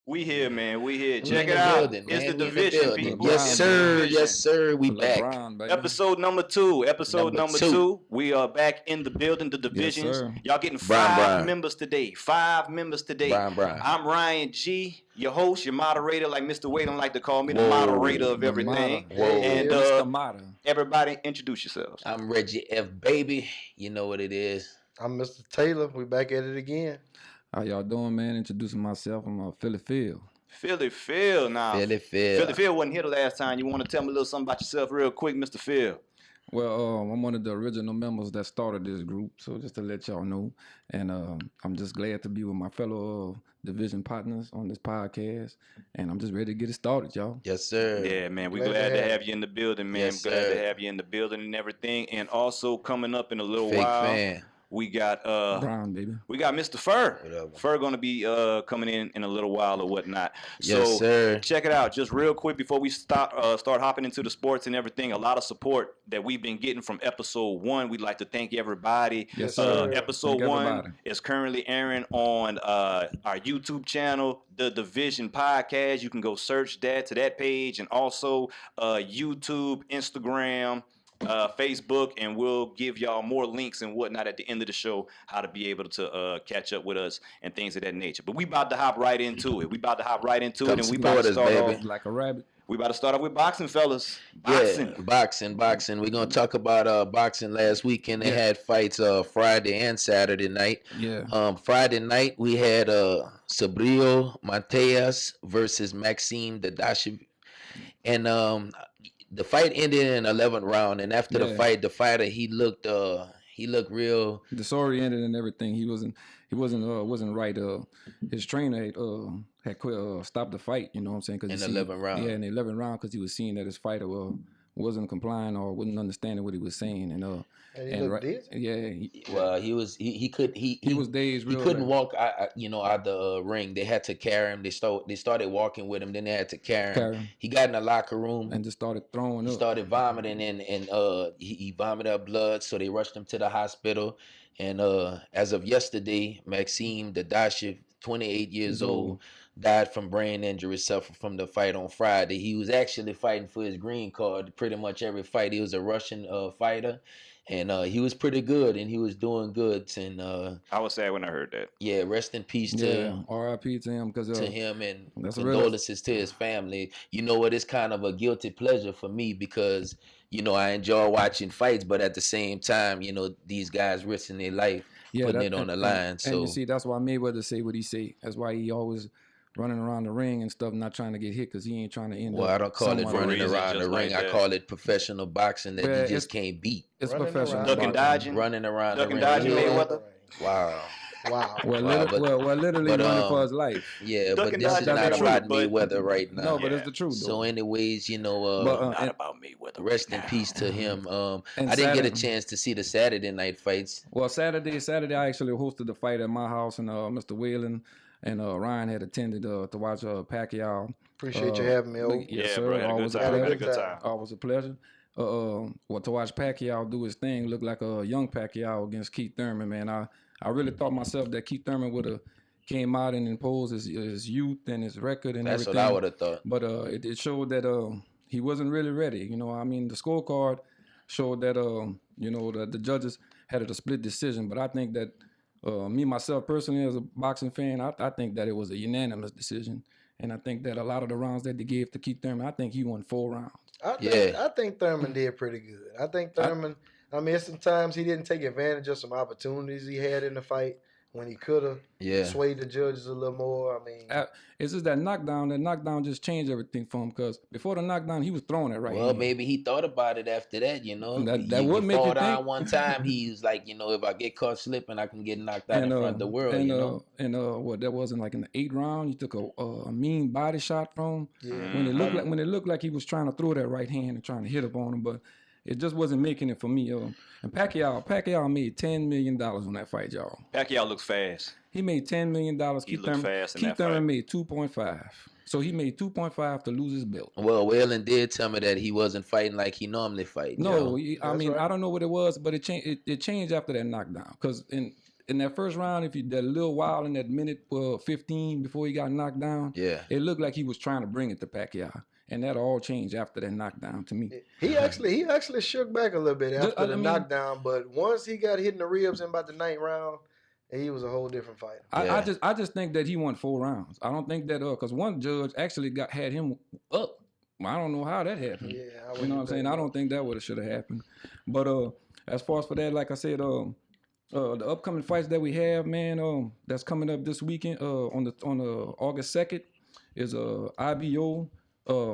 We here, man. We here. We Check in it the out. building, It's man. the We in the Division, building. people. Yes, It's the sir. Division. Yes, sir. We back. LeBron, baby. Episode number two. Episode number two. We are back in the building, the divisions. sir. Y'all getting Brian, five Brian. members today. 5 members today. Brian. I'm Ryan G, your host, your moderator, like Mr. Wade don't like to call me, the Whoa. moderator of The everything. modder. Whoa. And Mr. Modder. everybody introduce yourselves. I'm Reggie F. Baby. You know what it is. I'm Mr. Taylor. We back at it again. How y'all doing, man? Introducing myself. I'm Philly Phil. Philly Phil now. Philly Phil. Philly Phil wasn't here the last time. You want to tell me a little something about yourself real quick, Mr. Phil? Well, I'm one of the original members that started this group, so just to let y'all know. And I'm just glad to be with my fellow division partners on this podcast. And I'm just ready to get it started, y'all. Yes, sir. Yeah, man. We're glad to have you in the building, man. Yes, I'm glad sir. to have you in the building and everything. And also coming up in a little Fake while, fan. we got Brown, baby. Mr. Fur. Whatever. Fur gonna be coming in a little while or whatnot. Yes, So sir. check it out, just real quick before we start hopping into the sports and everything. A lot of support that we've been getting from episode 1. We'd like to thank everybody. Yes, sir. Episode Thank 1 everybody. is currently airing on our YouTube channel, The Division Podcast. You can go search that to that page, and also YouTube, Instagram, Facebook, and we'll give y'all more links and whatnot at the end of the show, how to be able to catch up with us and things of that nature. But we about to hop right into it. And we about to start baby. off. Like a rabbit. We about to start off with boxing, fellas. Boxing. Yeah, boxing. We're going to talk about boxing last weekend. They had fights Friday and Saturday night. Yeah. Friday night, we had Sabrio Mateas versus Maxime Dadashev. And the fight ended in 11th round. And after the fight, the fighter, he looked real disoriented and everything. He wasn't right. His trainer had quit, stopped the fight. You know what I'm saying? in the 11th round. Yeah, in the 11th round, because he was seeing that his fighter wasn't complying or wasn't understanding what he was saying, and he looked dizzy? Yeah. Well, he was dazed. He couldn't walk out the ring. They had to carry him. They started walking with him. Then they had to carry him. He got in the locker room and just started throwing up. He started vomiting and he vomited up blood. So they rushed him to the hospital. And as of yesterday, Maxime Dadashev, 28 years old, died from brain injury suffered from the fight on Friday. He was actually fighting for his green card pretty much every fight. He was a Russian fighter, and he was pretty good, and he was doing good. And I was sad when I heard that. Yeah, rest in peace to R.I.P. to him, to him, and condolences to his family. You know what? It's kind of a guilty pleasure for me because I enjoy watching fights, but at the same time, these guys risking their life, putting it on the line. And so you see, that's why Mayweather say what he say. That's why he always running around the ring and stuff, not trying to get hit because he ain't trying to end up. Well, I don't call it running around the ring. I call it professional boxing that you just can't beat. It's professional. Ducking, dodging. Running around the ring. Dodging Mayweather. Wow. Well, literally running for his life. Yeah, but this is not about Mayweather right now. No, but it's the truth. So anyways, not about Mayweather. Rest in peace to him. I didn't get a chance to see the Saturday night fights. Well, Saturday, I actually hosted the fight at my house, and Mr. Whalen and Ryan had attended to watch Pacquiao. Appreciate you having me. Yes, sir. Bro, Always had a good time. Always a pleasure. To watch Pacquiao do his thing, looked like a young Pacquiao against Keith Thurman, man. I really thought myself that Keith Thurman would have came out and imposed his youth and his record and everything. That's what I would have thought. But it showed that he wasn't really ready. The scorecard showed that that the judges had a split decision. But I think that me myself personally as a boxing fan, I think that it was a unanimous decision. And I think that a lot of the rounds that they gave to Keith Thurman, I think he won 4 rounds. I think Thurman did pretty good. I think Thurman. Sometimes he didn't take advantage of some opportunities he had in the fight when he could have swayed the judges a little more. It's just that knockdown. That knockdown just changed everything for him because before the knockdown, he was throwing it right. Well, maybe he thought about it after that, That would make you think. One time, he was like, if I get caught slipping, I can get knocked out in front of the world, that wasn't like in the 8th round. He took a mean body shot from him. Yeah. When it looked like he was trying to throw that right hand and trying to hit up on him, but it just wasn't making it for me. And Pacquiao made $10 million on that fight, y'all. Pacquiao looks fast. He made $10 million. He looked fast in that fight. Keith Thurman made 2.5. So he made 2.5 to lose his belt. Well, Whalen did tell me that he wasn't fighting like he normally fights. No, I don't know what it was, but it changed after that knockdown. Because in that first round, if you that little while in that minute 15 before he got knocked down, it looked like he was trying to bring it to Pacquiao. And that all changed after that knockdown to me. He actually shook back a little bit after the knockdown, but once he got hit in the ribs in about the 9th round, he was a whole different fighter. I just think that he won 4 rounds. I don't think that because one judge actually had him up. I don't know how that happened. Yeah, you know what I'm saying? I don't think that should have happened. But as far as for that, like I said, the upcoming fights that we have, man, that's coming up this weekend on the August 2nd is IBO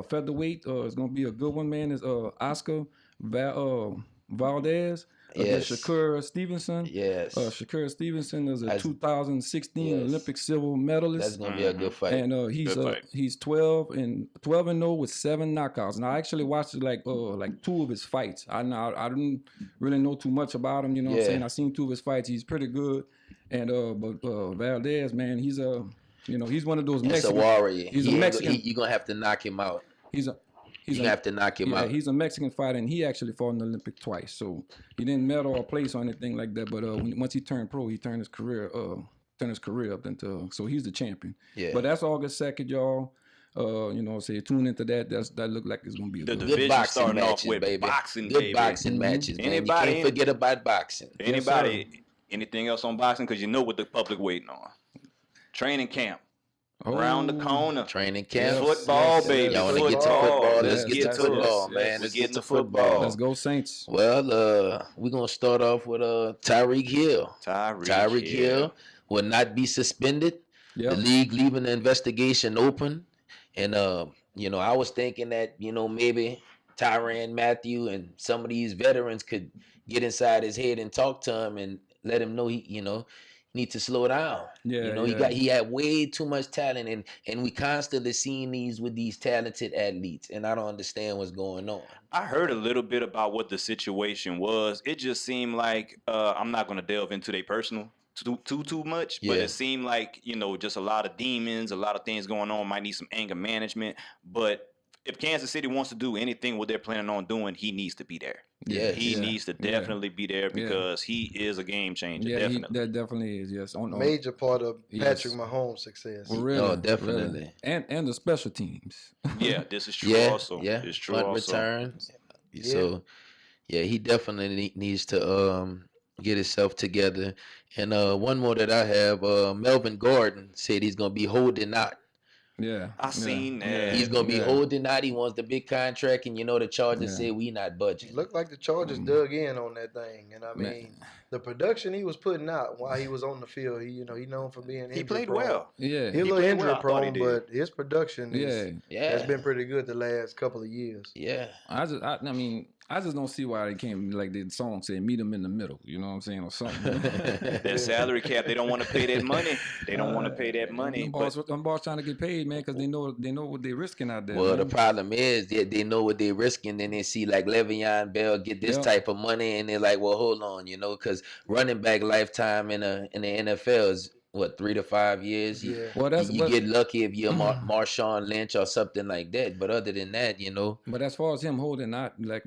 featherweight. It's gonna be a good one, man. It's Oscar Valdez against Shakur Stevenson. Yes. Shakur Stevenson is a 2016 Olympic silver medalist. That's gonna be a good fight. And he's 12-0 with 7 knockouts. And I actually watched like 2 of his fights. I didn't really know too much about him. You know what I'm saying? I seen 2 of his fights. He's pretty good. And but Valdez, man, he's he's one of those Mexicans. He's a warrior. He's a Mexican. You're gonna have to knock him out. He's gonna have to knock him out. He's a Mexican fighter, and he actually fought in the Olympic twice. So he didn't medal or place or anything like that. But once he turned pro, he turned his career up into. So he's the champion. Yeah. But that's August 2nd, y'all. Tune into that. That look like it's gonna be a good boxing matches, baby. Good boxing matches. Anybody you can't forget about boxing. Anything else on boxing? Because you know what the public waiting on. Training camp. Around the corner. Training camp. Football, baby. Y'all want to get to football? Let's get to football, man. Let's get to football. Let's go, Saints. Well, we're going to start off with Tyreek Hill. Tyreek Hill will not be suspended. Yep. The league leaving the investigation open. And, I was thinking that, maybe Tyrann Mathieu and some of these veterans could get inside his head and talk to him and let him know he need to slow down. He had way too much talent, and we constantly seeing these with these talented athletes, and I don't understand what's going on. I heard a little bit about what the situation was. It just seemed like I'm not going to delve into their personal too much, but it seemed like just a lot of demons, a lot of things going on. Might need some anger management, but if Kansas City wants to do anything what they're planning on doing, he needs to be there. He needs to definitely be there because he is a game changer. Yeah, definitely. That definitely is. Yes, major part of Patrick Mahomes' success. Well, really, oh, definitely, really. And the special teams. Yeah, this is true. Also, it's true. Punt also. returns. So, he definitely needs to get himself together. And one more that I have, Melvin Gordon said he's gonna be holding out. Yeah, I seen that. He's gonna be holding out. He wants the big contract, and the Chargers said we not budging. Looked like the Chargers dug in on that thing, and I mean the production he was putting out while he was on the field. He known for being injury played prone. well. Yeah, he a little injury prone, but his production has been pretty good the last couple of years. Yeah, I just don't see why they can't, like the song said, meet them in the middle. You know what I'm saying, or something. That salary cap, they don't want to pay that money. They don't want to pay that money. Them boss trying to get paid, man, because they know what they're risking out there. Well, the problem is they know what they're risking, then they see like Le'Veon Bell get this type of money, and they're like, well, hold on, because running back lifetime in the NFL is what, 3 to 5 years? Yeah. Well, you get lucky if you're Marshawn Lynch or something like that. But other than that, But as far as him holding out, like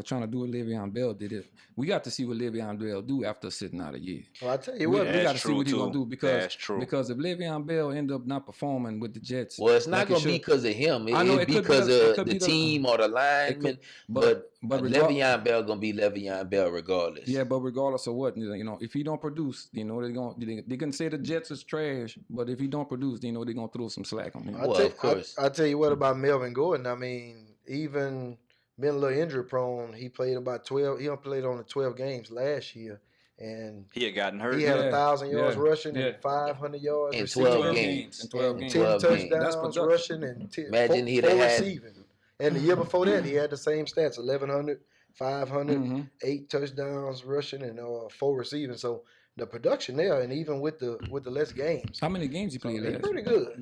trying to do what Le'Veon Bell did, we got to see what Le'Veon Bell do after sitting out a year. Well, I tell you what, we got to see what he's gonna do because if Le'Veon Bell end up not performing with the Jets, well, it's not gonna be because of him. It's because of the team or the lineman. But Le'Veon Bell gonna be Le'Veon Bell regardless. Yeah, but regardless of what, if he don't produce, they can say the Jets is trash, but if he don't produce, they're gonna throw some slack on him. Of course. I tell you what about Melvin Gordon. I mean, even being a little injury prone, he played about 12. He played on the 12 games last year, and he had gotten hurt. He had 1,000 yards rushing and 500 yards in 12 games. In 12 games. 10 touchdowns rushing and 4 receiving. And the year before that, he had the same stats: 1,100, 500, 8 touchdowns rushing, and 4 receiving. So the production there, and even with the less games. How many games he played last year? He's pretty good.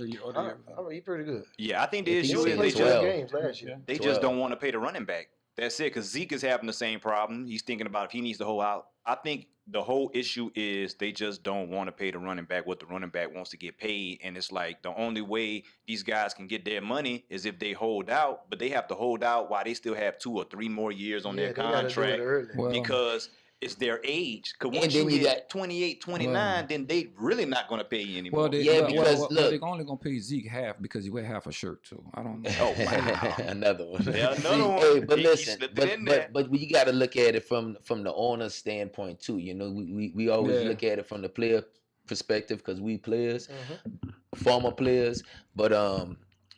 He's pretty good. Yeah, I think the issue is they 12 games last year. They just don't want to pay the running back. That's it, because Zeke is having the same problem. He's thinking about if he needs to hold out. I think the whole issue is they just don't want to pay the running back what the running back wants to get paid. And it's like the only way these guys can get their money is if they hold out. But they have to hold out while they still have 2 or 3 more years on their contract. Because it's their age. Because And once then you you hit got- 28, 29, then they really not going to pay you anymore. Well, they, Yeah, well, because, well, look- they're only gonna pay Zeke half because he wear half a shirt too. I don't know. Oh, wow. Another one. Yeah, another one. Hey, but He listen, slipped it in there. but you got to look at it from the owner's standpoint too. You know, we always Yeah. look at it from the player perspective because we players, Mhm. former players. But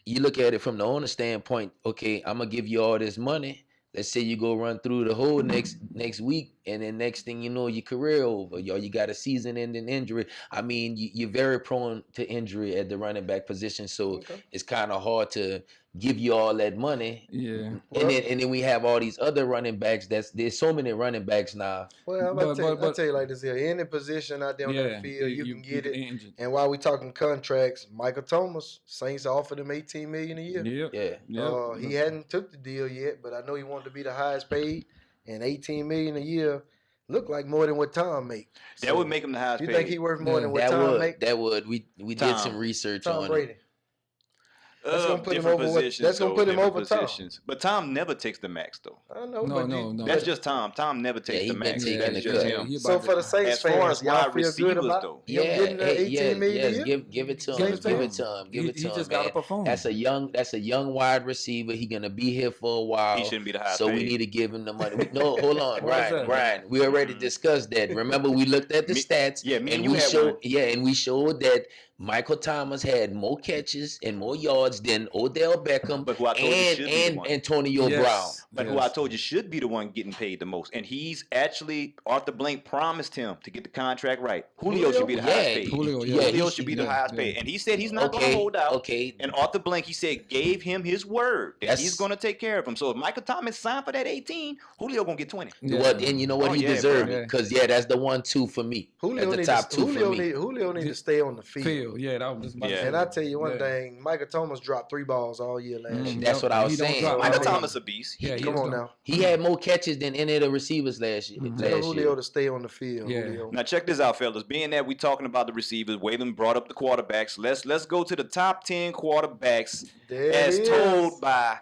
you look at it from the owner's standpoint. Okay, I'm gonna give you all this money. Let's say you go run through the whole next week, and then next thing you know, your career over. You got a season-ending injury. I mean, you're very prone to injury at the running back position, so Okay. it's kind of hard to give you all that money. Yeah. And then we have all these other running backs. There's so many running backs now. Well, I'll tell you like this here. Any position out there on Yeah, that field, you can get it. injured. And while we talking contracts, Michael Thomas, Saints offered him $18 million a year. Yep. Yeah. He hadn't took the deal yet, but I know he wanted to be the highest paid, and $18 million a year looked like more than what Tom make. That would make him the highest You paid. think he worth more than what That Tom would. make? That would. We did Tom. some research Tom on Brady. it. That's gonna put him Different over what- positions, that's gonna though, put him different over Tom. positions. But Tom never takes the max, though. I know, No, but no. That's just Tom. Tom never takes he the been max. taking That's the just cut. him. So for the Saints As far fans, as y'all wide feel good receivers, about though. him getting the $18 million a year? Give it to him. Saints Give it fans? to him. Give it to He him, just man. gotta perform. That's a young wide receiver. He gonna be here for a while. He shouldn't be the highest So we paid. need to give him the money. No, hold on, Why is Ryan. that? Ryan, we already discussed that. Remember, we looked at the stats. yeah, me and and you we had showed. one. Yeah, and we showed that Michael Thomas had more catches and more yards than Odell Beckham But who I told you should be the one. Antonio Brown. But who I told you should be the one getting paid the most. And he's actually, Arthur Blank promised him to get the contract right. Julio should be the highest paid. Julio should be the highest paid. And he said he's not going to hold out. Okay. And Arthur Blank, he said, gave him his word that he's That's- going to take care of him. So if Michael Thomas signed for that 18, Julio going to get 20. Well, and you know what? Oh, he yeah, deserved bro. it. Because, that's the 1-2 for me. Julio That's the need top to, two for me. Julio need to stay on the field. Yeah, that was just about to Yeah. say. And I tell you one Yeah. thing, Michael Thomas dropped 3 balls all year last year. That's what I was He don't saying. drop- Michael I mean, Thomas a beast. Yeah, Come on now. He had more catches than any of the receivers last year. Tell Julio to stay on the field. Yeah. Julio. Now check this out, fellas. Being that we talking about the receivers, Waylon brought up the quarterbacks. Let's go to the top 10 quarterbacks There as it told is. by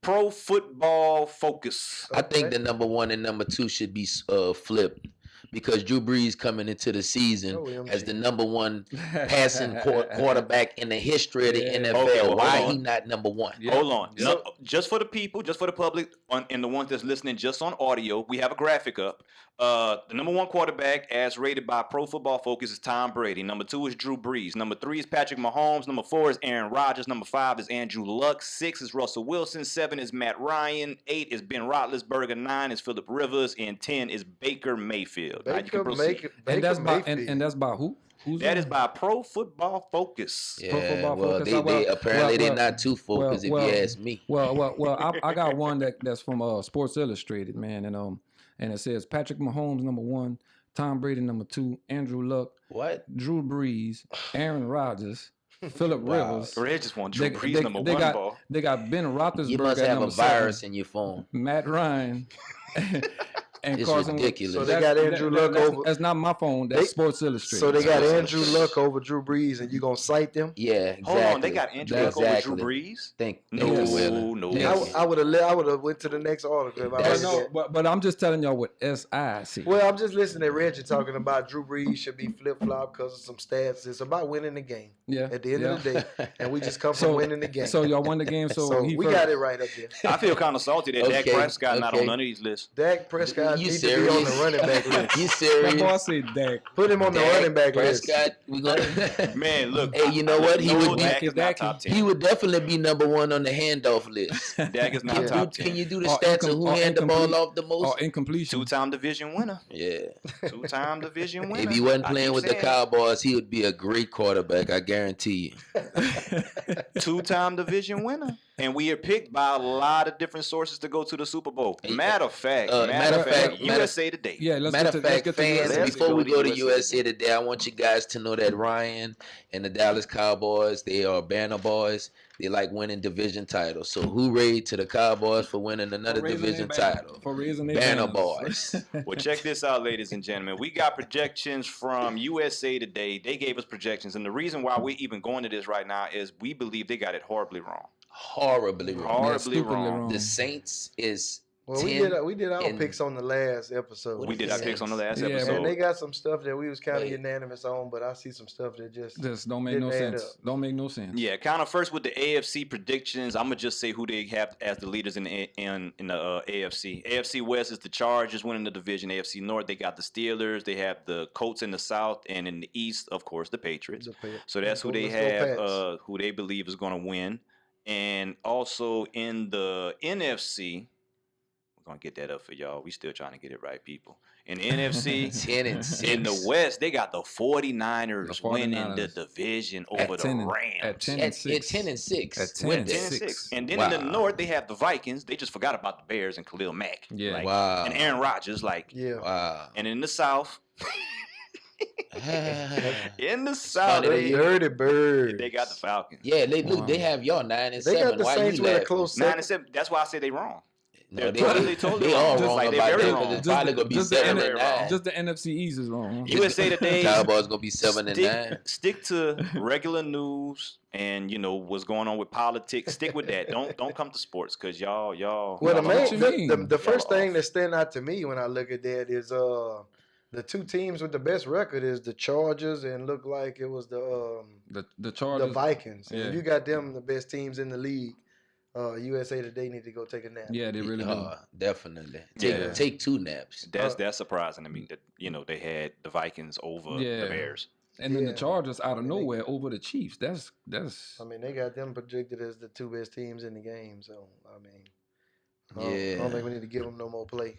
Pro Football Focus. I think Okay. the number 1 and number 2 should be flipped because Drew Brees coming into the season OMG. as the number 1 passing quarterback in the history of the Yeah. NFL. Okay, well, Why hold he on. not number 1? Yeah. Hold on. Yeah. No, just for the people, just for the public, and the ones that's listening just on audio, we have a graphic up. The number 1 quarterback, as rated by Pro Football Focus, is Tom Brady. Number 2 is Drew Brees. Number 3 is Patrick Mahomes. Number 4 is Aaron Rodgers. Number 5 is Andrew Luck. 6 is Russell Wilson. 7 is Matt Ryan. 8 is Ben Roethlisberger. 9 is Phillip Rivers. And 10 is Baker Mayfield. Now you can proceed. And that's by Mayfield. and that's by who? Who's That on? is by Pro Football Focus. Yeah, Football well, Focus. they apparently they're well, not too focused if you ask me. Well, I got one that's from Sports Illustrated, man, and it says Patrick Mahomes number 1, Tom Brady number 2, Andrew Luck, What? Drew Brees, Aaron Rodgers, Phillip Rivers. Or they just want Drew Brees number 1 got, ball. They got Ben Roethlisberger You must at have a number virus 7, in your phone. Matt Ryan. And It's Carson ridiculous. So they got Andrew Luck over. That's not my phone. That's They- Sports Illustrated. So they got Andrew Luck over Drew Brees, and you gonna cite them? Yeah, exactly. Hold on, they got Andrew Luck over Drew Exactly. Brees? Think No, Yes. no. Yes. I would have went to the next article. If I That's- was But I'm just telling y'all what SI see. Well, I'm just listening to Reggie talking about Drew Brees should be flip flop because of some stats. It's about winning the game Yeah. at the end of the day, and we just come from So- winning the game. So y'all won the game. So, So he we first. got it right up there. I feel kind of salty that Dak Okay, Prescott not okay. on none of these lists. Dak Prescott You needs to be on the serious? running back list. You That boy serious? said Dak. Put him on the running back list. Prescott, we gonna. Man, look. Hey, you know what? He no, would be- Dak is not Dak- top 10. He would definitely be number 1 on the handoff list. Dak is not Yeah. top 10. Can you do the Or stats of who or hand the ball incomplete- off the most? Or incompletion. Two-time division winner. Yeah. Two-time division winner. If he wasn't I playing keep with the saying. Cowboys, he would be a great quarterback. I guarantee you. Two-time division winner. And we are picked by a lot of different sources to go to the Super Bowl. Matter of fact, USA Today. Yeah, let's Matter get of to, let's fact, get to fans, Let's before go we to go to USA USA Today, I want you guys to know that Ryan and the Dallas Cowboys, they are banner boys. They like winning division titles. So hooray to the Cowboys for winning another division title. For raising their Banner banners. boys. Well, check this out, ladies and gentlemen. We got projections from USA Today. They gave us projections. And the reason why we're even going to this right now is we believe they got it horribly wrong. Horribly wrong. Horribly stupidly wrong. wrong. The Saints is Well, we did our picks on the last episode. We did our picks on the last Yeah, episode. And they got some stuff that we was kind of unanimous on, but I see some stuff that just don't make no sense. Don't make no sense. Yeah, kind of first with the AFC predictions. I'm gonna just say who they have as the leaders in the AFC. AFC West is the Chargers winning the division. AFC North, they got the Steelers. They have the Colts in the South, and in the East, of course, the Patriots. So that's who they have, who they believe is gonna win. And also in the NFC. Gonna get that up for y'all. We still trying to get it right, people. In the NFC, 10-6. in the West, they got the 49ers winning the division over the Rams. At 10-6. At 10-6. And then in the North, they have the Vikings. They just forgot about the Bears and Khalil Mack. Yeah. And Aaron Rodgers. Wow. And in the South, in the South, dirty bird. They got the Falcons. Yeah, they have y'all 9-7. They got the Saints with a close 9-7. That's why I said they wrong. No, they all wrong about that because it's probably gonna be 7-9. Just the NFC East is wrong. You would say that they Cowboys gonna be 7-9. Stick to regular news and what's going on with politics. Stick with that. Don't come to sports because y'all. Well, the first thing that stand out to me when I look at that is the two teams with the best record is the Chargers and look like it was the Chargers, the Vikings. Yeah. And you got them the best teams in the league. USA Today need to go take a nap. Yeah, they really do. Definitely. Take 2 naps. That's surprising to me that they had the Vikings over the Bears. And then the Chargers out of nowhere over the Chiefs. That's I mean, they got them projected as the 2 best teams in the game, so I mean I don't think we need to give them no more play.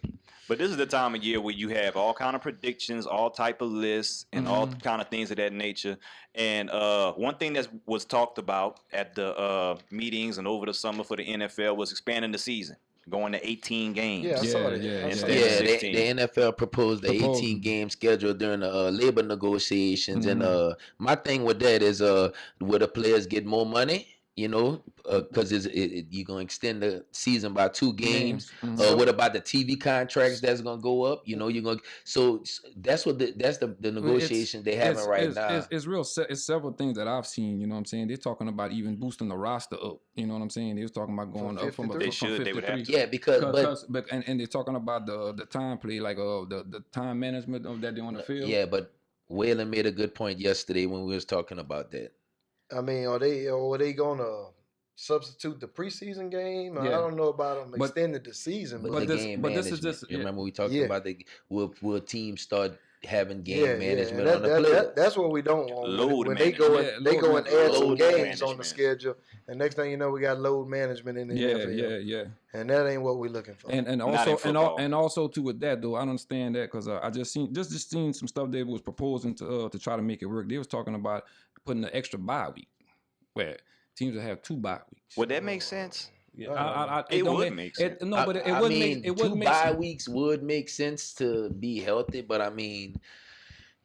But this is the time of year where you have all kind of predictions, all type of lists, and all kind of things of that nature. And one thing that was talked about at the meetings and over the summer for the NFL was expanding the season, going to 18 games. Yeah, I saw that. The NFL proposed the 18-game schedule during the labor negotiations. And my thing with that is will the players get more money? Because you're going to extend the season by 2 games. What about the TV contracts that's going to go up? You're going to, so that's what that's the negotiation they're having right now. It's several things that I've seen, you know what I'm saying? They're talking about even boosting the roster up, you know what I'm saying? They was talking about going up from 53. They would have to. Yeah, because they're talking about the time play, like the time management of that they on the field. Yeah, but Waylon made a good point yesterday when we was talking about that. I mean, are they gonna substitute the preseason game? I don't know about them extending the season, but this is just. You remember we talked about will teams start having game management on the players? That's what we don't want. When they go and add some games on the schedule, and next thing you know, we got load management in the NFL. Yeah. And that ain't what we're looking for. And also too with that though, I don't understand that because I just seen some stuff they was proposing to try to make it work. They was talking about putting an extra bye week where teams will have 2 bye weeks. Would that make sense? Yeah, it would make sense. No, but it wouldn't make it. 2 bye weeks would make sense to be healthy, but I mean,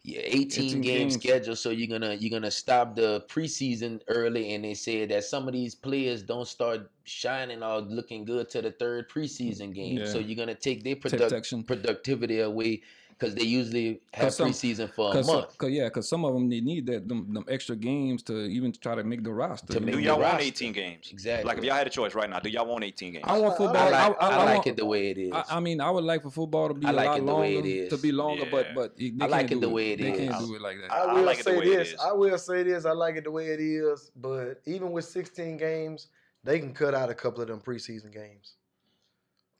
18 game schedule, so you're gonna stop the preseason early, and they said that some of these players don't start shining or looking good to the 3rd preseason game. So you're gonna take their productivity away. Because they usually have preseason for a month. Because some of them need them extra games to even try to make the roster. Do y'all want 18 games? Exactly. Like if y'all had a choice right now, do y'all want 18 games? I want football. I like it the way it is. I mean, I would like for football to be a lot longer. To be longer, but I like it the way it is. They can't do it like that. I will say this. I like it the way it is. But even with 16 games, they can cut out a couple of them preseason games.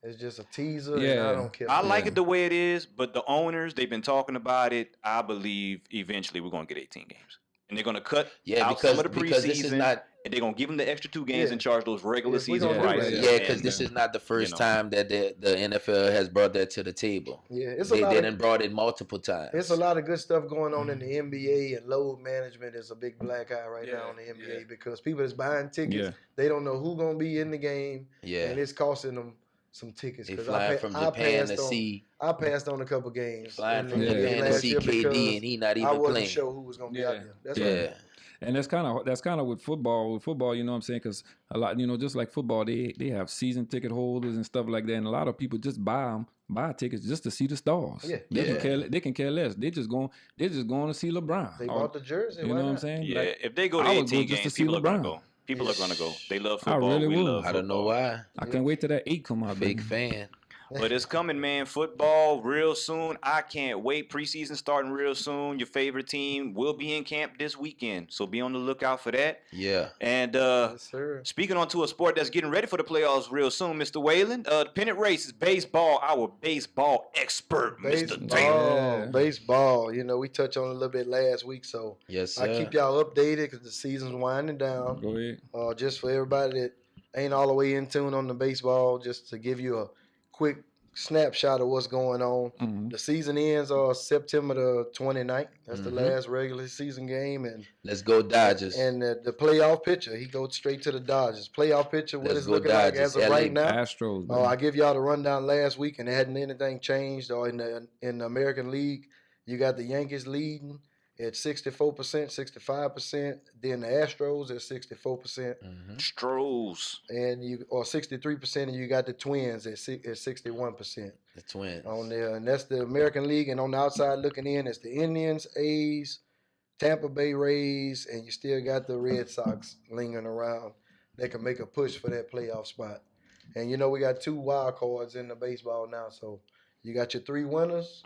It's just a teaser. Yeah, and I don't care. I like it the way it is, but the owners, they've been talking about it. I believe eventually we're going to get 18 games. And they're going to cut out some of the preseason, and they're going to give them the extra 2 games and charge those regular season prices. Yeah, because this is not the first time that the NFL has brought that to the table. Yeah, they done brought it multiple times. There's a lot of good stuff going on in the NBA, and load management is a big black eye right now in the NBA because people that's buying tickets, they don't know who's going to be in the game, and it's costing them some tickets. They flying from Japan to see. I passed on a couple games. Flying from Japan to see KD, and he not even playing. I wasn't sure who was going to be out there. That's right. And that's kind of with football. With football, you know what I'm saying? Because a lot, just like football, they have season ticket holders and stuff like that. And a lot of people just buy tickets just to see the stars. Yeah. They can care less. They're just going to see LeBron. They bought the jersey. You know what I'm saying? Yeah. Like, if they go to 18 games, people are going to go. People are going to go. They love football. I really will. I don't know why. I can't wait till that 8 come out. Big fan. But it's coming, man. Football real soon. I can't wait. Preseason starting real soon. Your favorite team will be in camp this weekend, so be on the lookout for that. Yeah. And Yes, sir. speaking on to a sport that's getting ready for the playoffs real soon, Mr. Whalen. The pennant race is baseball. Our baseball expert, Mr. Taylor. Baseball. You know, we touched on it a little bit last week, so Yes, sir. I keep y'all updated because the season's winding down. Go ahead. Just for everybody that ain't all the way in tune on the baseball, just to give you a quick snapshot of what's going on. Mhm. The season ends September the 29th. That's the last regular season game, and Let's go Dodgers. And the playoff pitcher, he goes straight to the Dodgers. Playoff pitcher, what Let's is go looking like Dodgers. as of right now? Astros. Man. I give y'all the rundown last week, and it hadn't anything changed. Or in the American League, you got the Yankees leading at 64%, 65%. Then the Astros at 64%, Stros. and 63%, and you got the Twins at 61%. The Twins. On there, and that's the American League. And on the outside looking in, it's the Indians, A's, Tampa Bay Rays, and you still got the Red Sox lingering around. They can make a push for that playoff spot. And you know we got 2 wild cards in the baseball now, so you got your 3 winners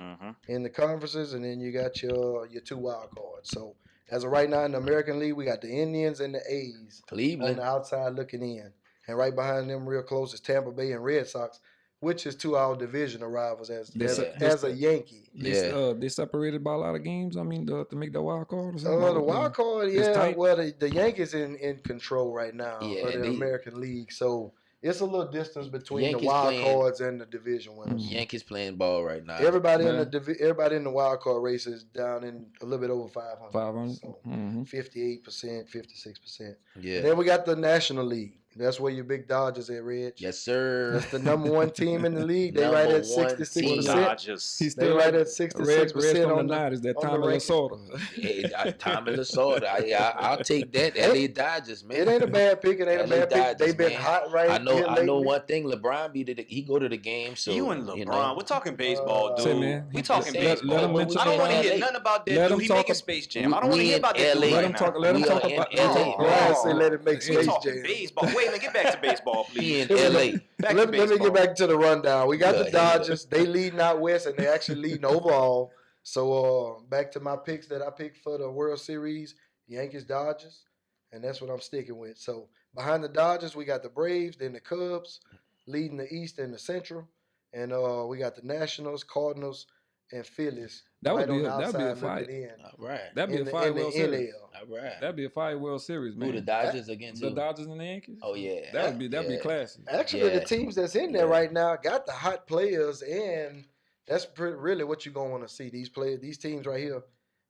in the conferences, and then you got your 2 wild cards. So as of right now in the American League, we got the Indians and the A's Cleveland. on the outside looking in, and right behind them, real close, is Tampa Bay and Red Sox, which is 2 our division rivals as a Yankee. They separated by a lot of games. I mean, to make the wild card or something. The wild card, It's yeah. tight. Well, the Yankees in control right now of the they- American League, so it's a little distance between Yankees the wild playing- cards and the division winners. Yankees playing ball right now. Everybody Man. everybody in the wild card race is down in a little bit over 500. 500. So Mhm. 58%, 56%. Yeah. Then we got the National League. That's where your big Dodgers at, Reg. Yes, sir. That's the number 1 team in the league. They Number right at 1 66%. Dodgers. He's They still right like at 66% Red from on the the 90s. That on the time in ranking. Minnesota. Hey, Tommy Lasorda. I'll take that. LA Dodgers, man. It ain't a bad pick. It ain't a LA bad pick. Dodgers, They've been man. hot right I know lately. one thing. LeBron he go to the game. So You and LeBron. you know. We're talking baseball, dude. Say, man, We talking let- baseball. let him mention I don't want to LA. hear nothing about that Let dude. him He talk making ab- Space Jam. I don't want to we hear in about that dude LA. Let right him now. talk. Let him We talk are in about. LA. Brian say let it make We Space talking Jam. baseball. Wait a minute, get back to baseball, He please. in LA. Back Let to me get baseball. back to the rundown. We got Go the ahead. Dodgers. They leading out west, and they actually leading overall. So back to my picks that I picked for the World Series: Yankees, Dodgers, and that's what I'm sticking with. So behind the Dodgers, we got the Braves, then the Cubs, leading the East and the Central, and we got the Nationals, Cardinals, and Phillies. That would right be on a- the that'd be a outside looking fight. in. All right. That'd be In a the- fire in the World Series. NL. All right. That'd be a fire World Series, man. Who the Dodgers against The who? Dodgers and the Yankees. Oh yeah. That'd be Yeah. classy. Actually, Yeah. the teams that's in there Yeah. right now got the hot players, and that's really what you're gonna want to see. These teams right here,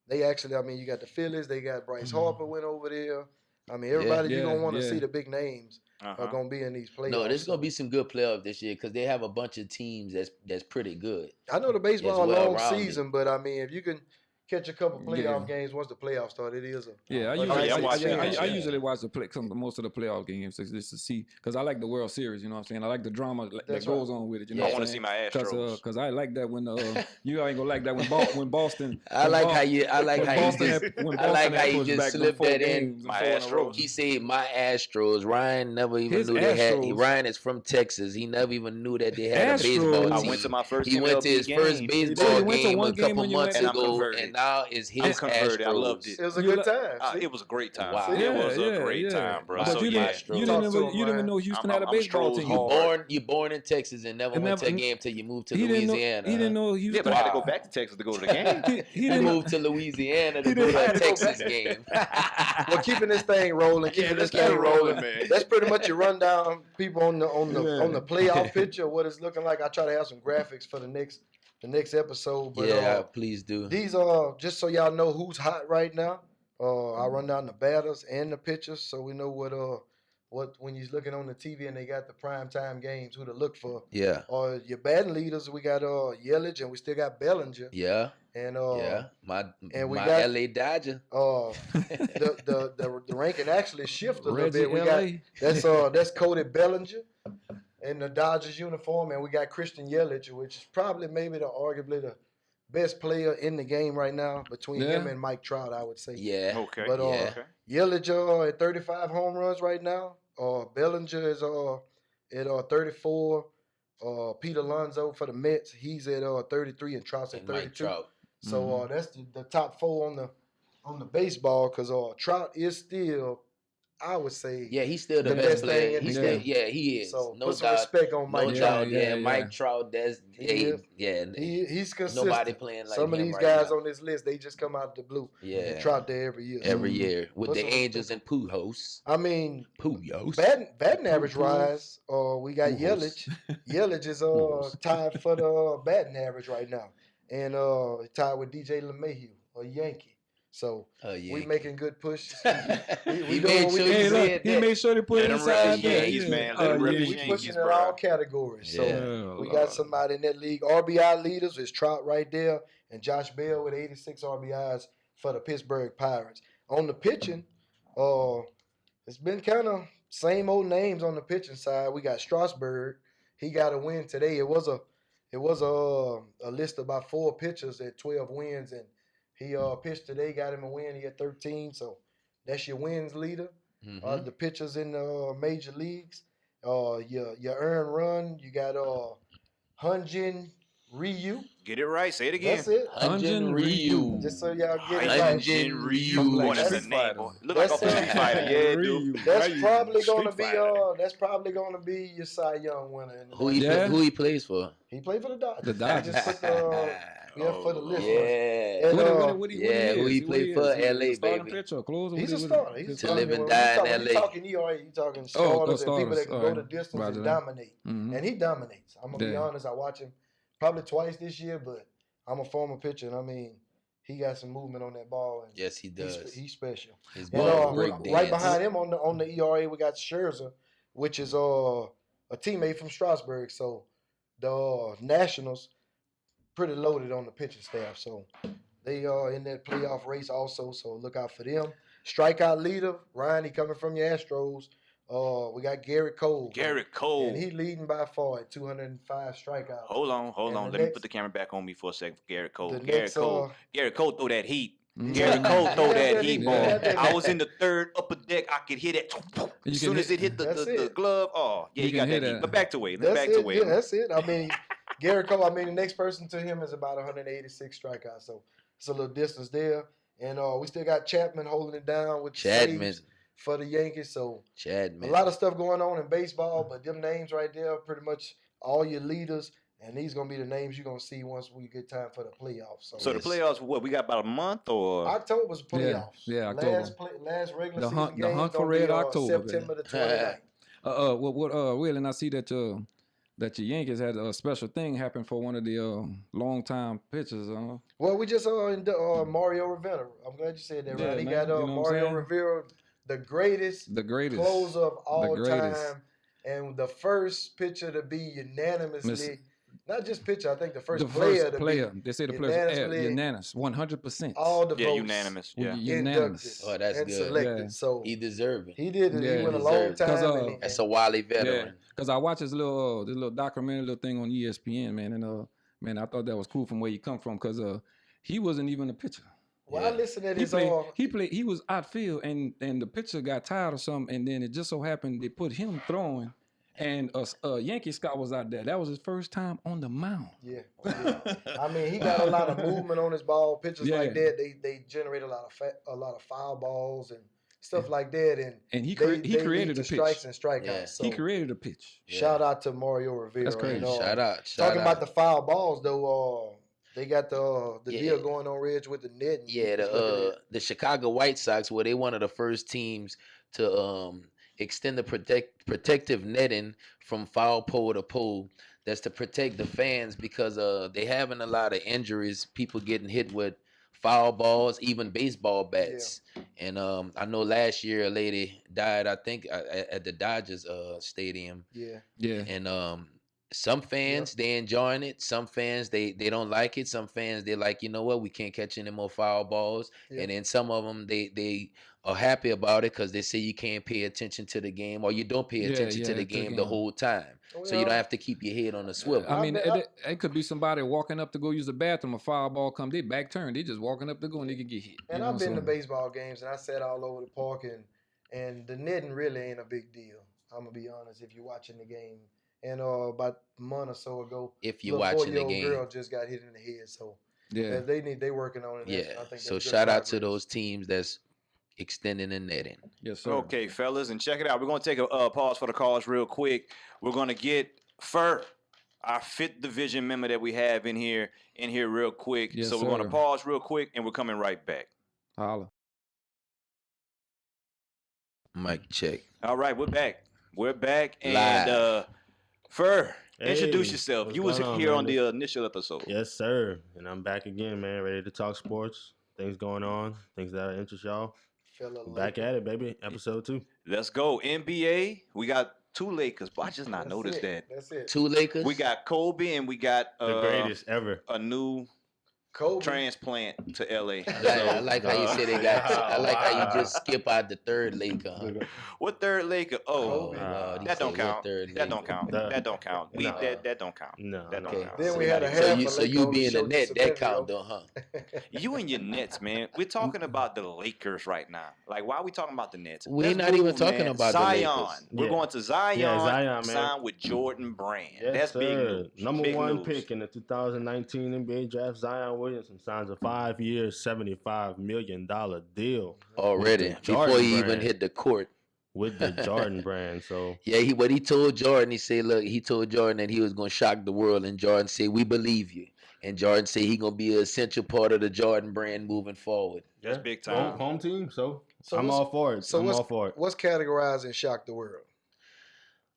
they actually. I mean, you got the Phillies. They got Bryce Harper went over there. I mean, everybody you're gonna want to see the big names are gonna be in these playoffs. No, there's gonna be some good playoffs this year because they have a bunch of teams that's pretty good. I know the baseball It's a long well-rounded. season, but I mean, if you can catch a couple playoff games once the playoffs start, it is a Yeah, I a usually, nice I'm watching experience. that. I usually watch most of the playoff games just to see because I like the World Series. You know what I'm saying? I like the drama that That's goes on with it. You know I what want I'm to see saying? my Astros. Because I like that when you ain't gonna like that when Boston. I like how you when Boston just had- when I like Boston how had you pushed just back them slipped 4 that in. games My four in a row. Astros. He said my Astros. Ryan never even His knew they had. Astros. Ryan is from Texas. He never even knew that they had a baseball Astros. I team. went to my first He went to his MLB first game. baseball You went to game one a game couple when you months went- And I'm ago, converted. and now it's his I'm converted. I Astros. loved it. It was a You good time. See? It was a great time. Wow. It was Yeah, a great yeah. time, bro. Wow. But So, you yeah. didn't Talk to even him, know man. Houston I'm- had a I'm baseball Stroh's team. hard. You born in Texas and never And went to a never- game till you moved to He didn't know. Louisiana. He didn't know Yeah, Houston. but I had to Wow. go back to Texas to go to the game. He You didn't know. moved to Louisiana to He go didn't to a have to go Texas back. game. Well, keeping this thing rolling, keeping let's this get thing it rolling, rolling, man. That's pretty much your rundown, people on the Yeah. on the playoff picture. What it's looking like. I try to have some graphics for the next episode. But Yeah, please do. these are just so y'all know who's hot right now. I run down the batters and the pitchers, so we know what when you're looking on the TV and they got the prime time games, who to look for. Yeah, Your batting leaders, we got Yelich and we still got Bellinger. yeah, And yeah. My and we my got- LA Dodger. The ranking actually shifted a little Reggie bit. We got LA. that's Cody Bellinger in the Dodgers uniform, and we got Christian Yelich, which is probably arguably the best player in the game right now between him Yeah. and Mike Trout, I would say. Yeah, Okay. But Yeah. Okay. Yelich at 35 home runs right now. Bellinger is at 34. Pete Alonso for the Mets, he's at 33, and Trout's at 32. Mike Trout. So that's the top 4 on the baseball, because Trout is still, I would say, he's still the best player. thing in the game. He is. So no put some doubt, respect on Mike Trout. Mike Trout. That's he's consistent. Nobody playing like some of him these right guys now. on this list, they just come out of the blue. Yeah, and Trout there every year. Every year with Put the some Angels and Pujols. I mean, Pujols. batting average rise. We got Pujols. Yelich is tied for the batting average right now, and tied with DJ LeMahieu, a Yankee. So we making good pushes. We doing what we can. He made sure to put it inside there. Yankees, man. Let him rep his We Yankees, pushing in bro. all categories. So we got somebody in that league. RBI leaders is Trout right there, and Josh Bell with 86 RBIs for the Pittsburgh Pirates. On the pitching, it's been kind of same old names on the pitching side. We got Strasburg. He got a win today. It was a list of about 4 pitchers at 12 wins, and he pitched today, got him a win. He had 13, so that's your wins leader. The pitchers in the major leagues, your earned run, you got Hyun-Jin Ryu. Get it right. Say it again. That's it. Hyun-Jin Ryu. Just so y'all get it right. Hyun-Jin Ryu. Like Boy, that's a Street name. Fighter. Boy. Look like That's a it. Street Fighter. Yeah, dude. That's probably gonna Street be Fighter. that's probably gonna be your Cy Young winner. Who he plays for? He played for the Dodgers. The Dodgers. I just put for the list. Yeah. And, who he played for? LA, baby. Pitcher, closer, he's a starter. He's a To starter. live and When die in you LA. talking ERA, you talking starters and people that can go the Alright. distance Roger and that. dominate. And he dominates. I'm gonna be honest. I watch him probably twice this year, but I'm a former pitcher, and I mean, he got some movement on that ball. And Yes, he does. He's special. His And, ball break right dance. behind him on the ERA, we got Scherzer, which is a teammate from Strasburg. So the Nationals pretty loaded on the pitching staff. So they are in that playoff race also. So look out for them. Strikeout leader, Ryan, he coming from your Astros. We got Garrett Cole. Garrett Cole. And he leading by far at 205 strikeouts. Hold on. And Let me put the camera back on me for a second. Garrett Cole. the Garrett next, Cole. Garrett Cole throw that heat. Mhm. Garrett Cole throw that heat, boy. Yeah. I was in the third upper deck. I could hear that. You As can soon as it hit That's the it. glove, oh, yeah, You he got can that hear heat. that. But back to Wade. That's Back it. to Wade. Yeah, that's it. I mean, Garrett Cole, the next person to him is about 186 strikeouts. So it's a little distance there. And we still got Chapman holding it down with the Chapman. saves for the Yankees. So Chadman. a lot of stuff going on in baseball, but them names right there, pretty much all your leaders. And these going to be the names you're going to see once we get time for the playoffs. So the playoffs, what, we got about a month or? October's playoffs. Yeah, October. Last regular The season hunt- the games hunt for gonna red be, October, baby. September the 29th. Will, and I see that your Yankees had a special thing happen for one of the longtime pitchers. Well, we just saw Mario Rivera. I'm glad you said that, Yeah, right? He man, got you know what I'm Mario saying? Rivera, the greatest closer of all greatest. time, and the first pitcher to be unanimously, not just pitcher, I think the first player to be They say the player unanimously unanimous, 100%. all the votes unanimous. Yeah. Unanimous. Oh, that's and good. selected. Yeah. So He deserved it. he did it. Yeah, he went a he long deserved it. time. 'Cause, and That's a Wally veteran. Because I watched this little documentary, little thing on ESPN, man, and man, I thought that was cool from where you come from, because he wasn't even a pitcher. well, Yeah. I listened at He his played. He was outfield, and the pitcher got tired or something, and then it just so happened they put him throwing, and a Yankee scout was out there. That was his first time on the mound. Yeah. I mean, he got a lot of movement on his ball. Pitchers Yeah. like that, they generate a lot of foul balls and stuff like that. And he they created lead a to strikes pitch. and strikeouts. Yeah. So He created a pitch. shout out to Mario Rivera. That's crazy. And, Shout out. talking about the foul balls though, they got the Yeah. deal going on, Reg, with the net. and Yeah, just looking at the Chicago White Sox were they one of the first teams to extend the protective netting from foul pole to pole. That's to protect the fans because they having a lot of injuries. People getting hit with foul balls, even baseball bats. And I know last year a lady died. I think at the Dodgers stadium. Yeah. And some fans they enjoying it. Some fans they don't like it. Some fans they like, you know what, we can't catch any more foul balls. Yeah. And then some of them they are happy about it because they say you can't pay attention to the game or you don't pay attention to the game the whole time. So you don't have to keep your head on the swivel. I mean, it could be somebody walking up to go use the bathroom. A foul ball come, they back turn. They just walking up to go and they can get hit. And I've been to baseball games and I sat all over the park and the netting really ain't a big deal. I'm gonna be honest. If you're watching the game, and about a month or so ago, If you're little watching the 4-year-old game. girl just got hit in the head. So Yeah. they working on it. Yeah. I think So that's good shout out to progress. those teams that's extending the netting. Yes, sir. Okay, fellas, and check it out. We're going to take a pause for the calls real quick. We're going to get Fur, our 5th division member that we have in here real quick. Yes, so we're going to sir. pause real quick, and we're coming right back. Holla. Mic check. All right, we're back. We're back, and Live. Fur, Hey, introduce yourself. what's You was going on, here man? on the initial episode. Yes, sir. And I'm back again, man. Ready to talk sports. Things going on. Things that interest y'all. Fella Back Laker. at it, baby. Episode 2. Let's go. NBA, we got 2 Lakers, but I just not That's noticed it. that. That's it. 2 Lakers. We got Kobe, and we got The greatest ever. a new Kobe. transplant to LA. I like how you said they got. I like how Wow. you just skip out the 3rd Laker. Huh? What 3rd Laker? Oh, Kobe. Lord, he that don't said what count. 3rd That don't Laker. count. Nah. That don't count. Nah. That don't count. No, That don't Okay. count. Then we had a So half you, a so Laker you on being the a show net, just a that minute count ago. though, huh? You and your Nets, man. We're talking about the Lakers right now. Like, why are we talking about the Nets? We're Let's not even move, talking man. about the Zion. Lakers. We're Yeah. going to Zion. Yeah, Zion, man. Signed with Jordan Brand. Yes, That's big sir. news. Number Big 1 news. pick in the 2019 NBA draft, Zion Williamson signs a 5-year, $75 million deal Already With the before Jordan he even brand. hit the court. with the Jordan brand. So Yeah, he told Jordan. He said, look, he told Jordan that he was gonna shock the world, and Jordan said, we believe you. And Jordan said he gonna be an essential part of the Jordan brand moving forward. That's big time. Home team. So So I'm what's- all for it. So I'm what's all for it. what's categorized in shock the world?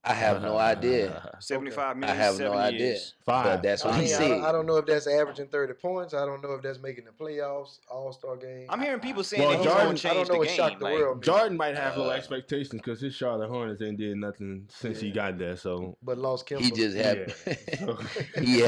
I have no idea. 75 million, I have no 7 idea. years. But 5. that's what I he mean, said. I don't know if that's averaging 30 points. I don't know if that's making the playoffs, All-Star game. I'm hearing people saying Well, that he's Jordan- going to I don't change know the what game. shock the Like, world means. Jordan might have low expectations because his Charlotte Hornets ain't did nothing since he Yeah. got there. So But lost Kemba. He just happy. Yeah. So- he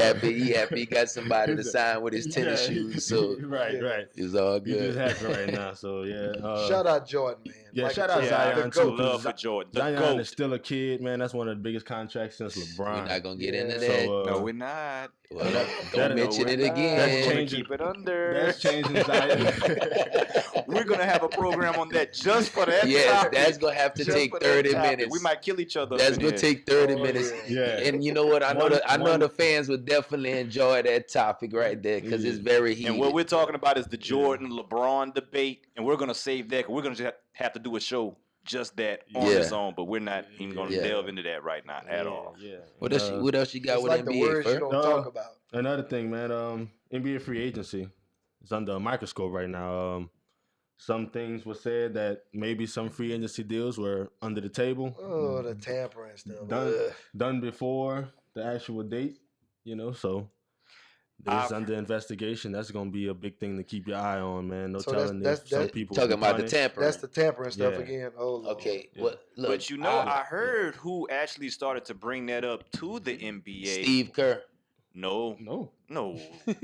happy. He got somebody to sign with his tennis Yeah, shoes, so right. it's all You just good. happy right now. So yeah. Shout out Jordan, man. Yeah, Like shout I out said, Zion, the too, GOAT. love for Jordan. The Zion GOAT. is still a kid, man. That's one of the biggest contracts since LeBron. We're not gonna get Yeah. into So, that. No, we're not. Well, that- don't that- mention no, it we're not. again. That's We're gonna changing. keep it under. That's changing Zion. We're gonna have a program on that just for that Yes, topic. that's gonna have to Just take for that 30 topic. minutes. We might kill each other. That's up in gonna here. take 30 Oh, minutes. yeah. And you know what? I know One- the fans would definitely enjoy that topic right there because it's very heated. And what we're talking about is the Jordan LeBron debate, and we're gonna save that. 'Cause we're gonna just have to do a show just that on Yeah. its own, but we're not even gonna Yeah. delve into that right now at all. Yeah. What else? What else you got It's with like the NBA? words you Fur? don't Uh, talk about. Another thing, man. NBA free agency is under a microscope right now. Some things were said that maybe some free agency deals were under the table, Oh, the tampering stuff. done Ugh. done before the actual date. So there's under investigation. That's gonna be a big thing to keep your eye on, man. No So telling that's- if some that's- people Talking will be about the punished. tampering. That's the tampering stuff Yeah. again. Oh, Lord. Okay. Yeah. What? Look, But you know, I heard who actually started to bring that up to the NBA. Steve Kerr. No, No, no.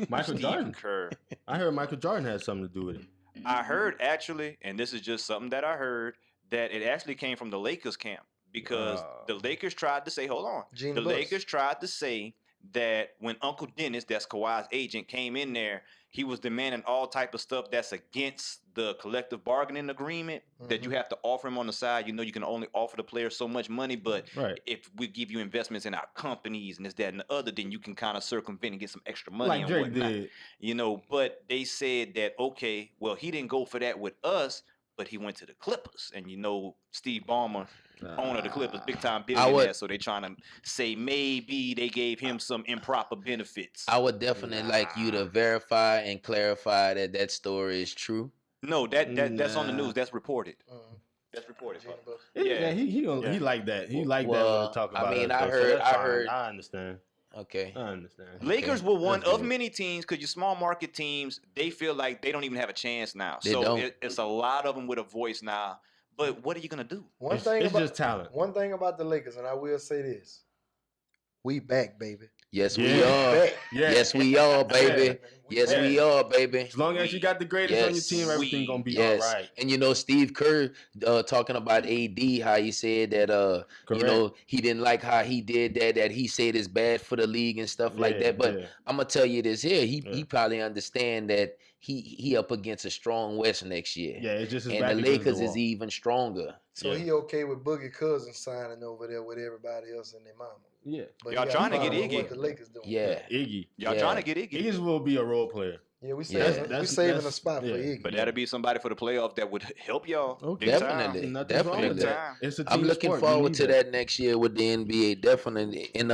Michael Steve Jordan. Kerr. I heard Michael Jordan had something to do with it. I heard actually, and this is just something that I heard, that it actually came from the Lakers camp because the Lakers tried to say, hold on, Gina the Bush. Lakers tried to say that when Uncle Dennis, that's Kawhi's agent, came in there, he was demanding all type of stuff that's against the collective bargaining agreement that you have to offer him on the side. You know, you can only offer the player so much money, but Right. if we give you investments in our companies and this, that, and the other, then you can kind of circumvent and get some extra money Like and Drake whatnot. did. But they said that, okay, well, he didn't go for that with us, but he went to the Clippers. And Steve Ballmer, owner of the Clippers, big time billionaire, so they trying to say maybe they gave him some improper benefits. I would definitely like you to verify and clarify that story is true. No, that's on the Nah. news. That's reported. Mhm. That's reported. Gina Bush. Yeah, he Yeah. like that. He like that Well, when they talk I about mean, it. I So heard- that's I fine. heard- I understand. Okay. I understand. Lakers were one That's of good. many teams because your small market teams, they feel like they don't even have a chance now. They So don't. it's a lot of them with a voice now. But what are you gonna do? One It's, thing it's about just talent. one thing about the Lakers, and I will say this: we back, baby. Yes, we Yeah. are. Back. Yeah. Yes, we are, baby. Yes, we are, baby. As long as you got the greatest on your Yes. team, everything gonna be Yes, all right. and Steve Kerr talking about AD, how he said that Correct. he didn't like how he did that he said it's bad for the league and stuff like Yeah, that. But yeah. I'm gonna tell you this here, he Yeah. probably understand that he up against a strong West next year, Yeah, it's just his and back the against Lakers the is wall. even stronger. So he okay with Boogie Cousins signing over there with everybody else and their mama. Yeah. But Y'all trying to get Iggy. Iggy. What the Lakers doing? Yeah. Iggy. Y'all trying to get Iggy. Iggy will be a role player. Yeah, we Yeah. saving a spot for Iggy. But that'll be somebody for the playoff that would help y'all. Okay. Big Definitely. time. Nothing's wrong with Definitely. that. It's a team I'm looking sport. You forward need to that next year with the NBA. Definitely. And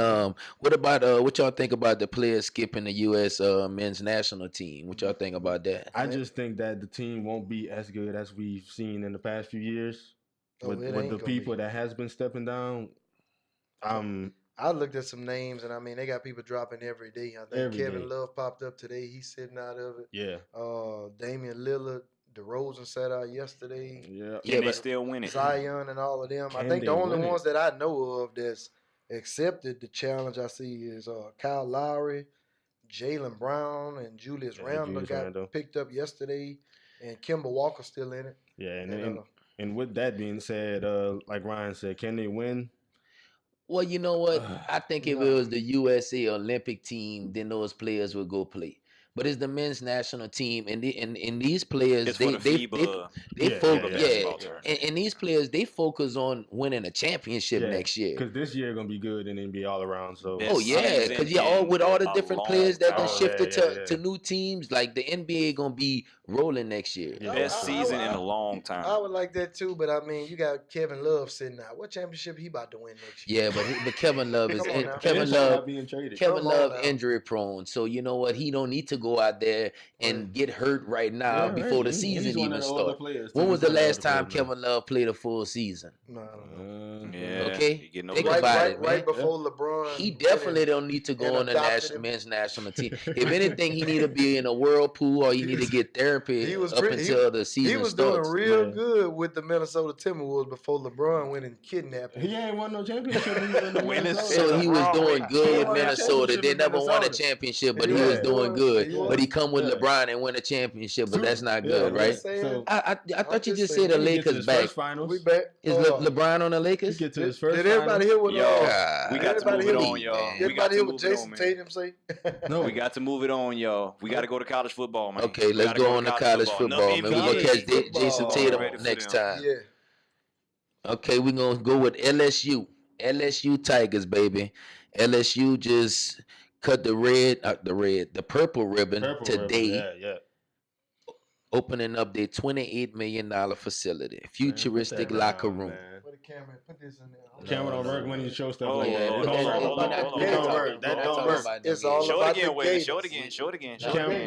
what about what y'all think about the players skipping the U.S. Men's national team? What y'all think about that? I just think that the team won't be as good as we've seen in the past few years with the people that has been stepping down. I looked at some names, and I mean, they got people dropping every day. I think Kevin Love popped up today. He's sitting out of it. Yeah. Damian Lillard, DeRozan sat out yesterday. Yeah. Can they still win it? Zion and all of them. I Can think they the only win ones that I know of that's accepted the challenge I see is Kyle Lowry, Jaylen Brown, and Julius Randle got picked up yesterday, and Kemba Walker still in it. Yeah, and with that being said, like Ryan said, can they win? Well, you know what? I think if it was the USA Olympic team, then those players would go play. But it's the men's national team, and these players, It's they for the FIBA. focus, and these players, they focus on winning a championship next year. Because this year gonna be good in NBA all around. So because with all the different players that done shifted to new teams, like the NBA gonna be rolling next year. Best season in a long time. I would like that too, but I mean, you got Kevin Love sitting out. What championship he about to win next year? Yeah, but Kevin Love is Kevin Love injury prone, so you know what? He don't need to go out there and get hurt right now before the season even starts. When was the last time Kevin Love played a full season? No. Okay, think about it, man. Right before LeBron. He definitely don't need to go on the men's national team. If anything, he need to be in a whirlpool or he need to get therapy until the season starts. He was doing real good with the Minnesota Timberwolves before LeBron went and kidnapped him. He ain't won no championship. So he was doing good with Minnesota. They never won a championship, but he was doing good. But he come with LeBron and win a championship, but that's not good, right? I thought you just said the Lakers back. We back. Is LeBron on the Lakers? Get to his first. Did everybody hear what? We got to move it on, y'all. Everybody hear what Jason Tatum say? No, we got to move it on, y'all. We got to go to college football, man. Okay, let's go on to college football, man. We're gonna catch Jason Tatum next time. Yeah. Okay, we're gonna go with LSU. LSU Tigers, baby. LSU just cut the purple ribbon today. Opening up their $28 million facility, futuristic locker room. Put the camera, put this in there. Camera don't work when you show stuff like Hold on. That don't work. It's all Show about it again, the Wade. Gators. Show it again.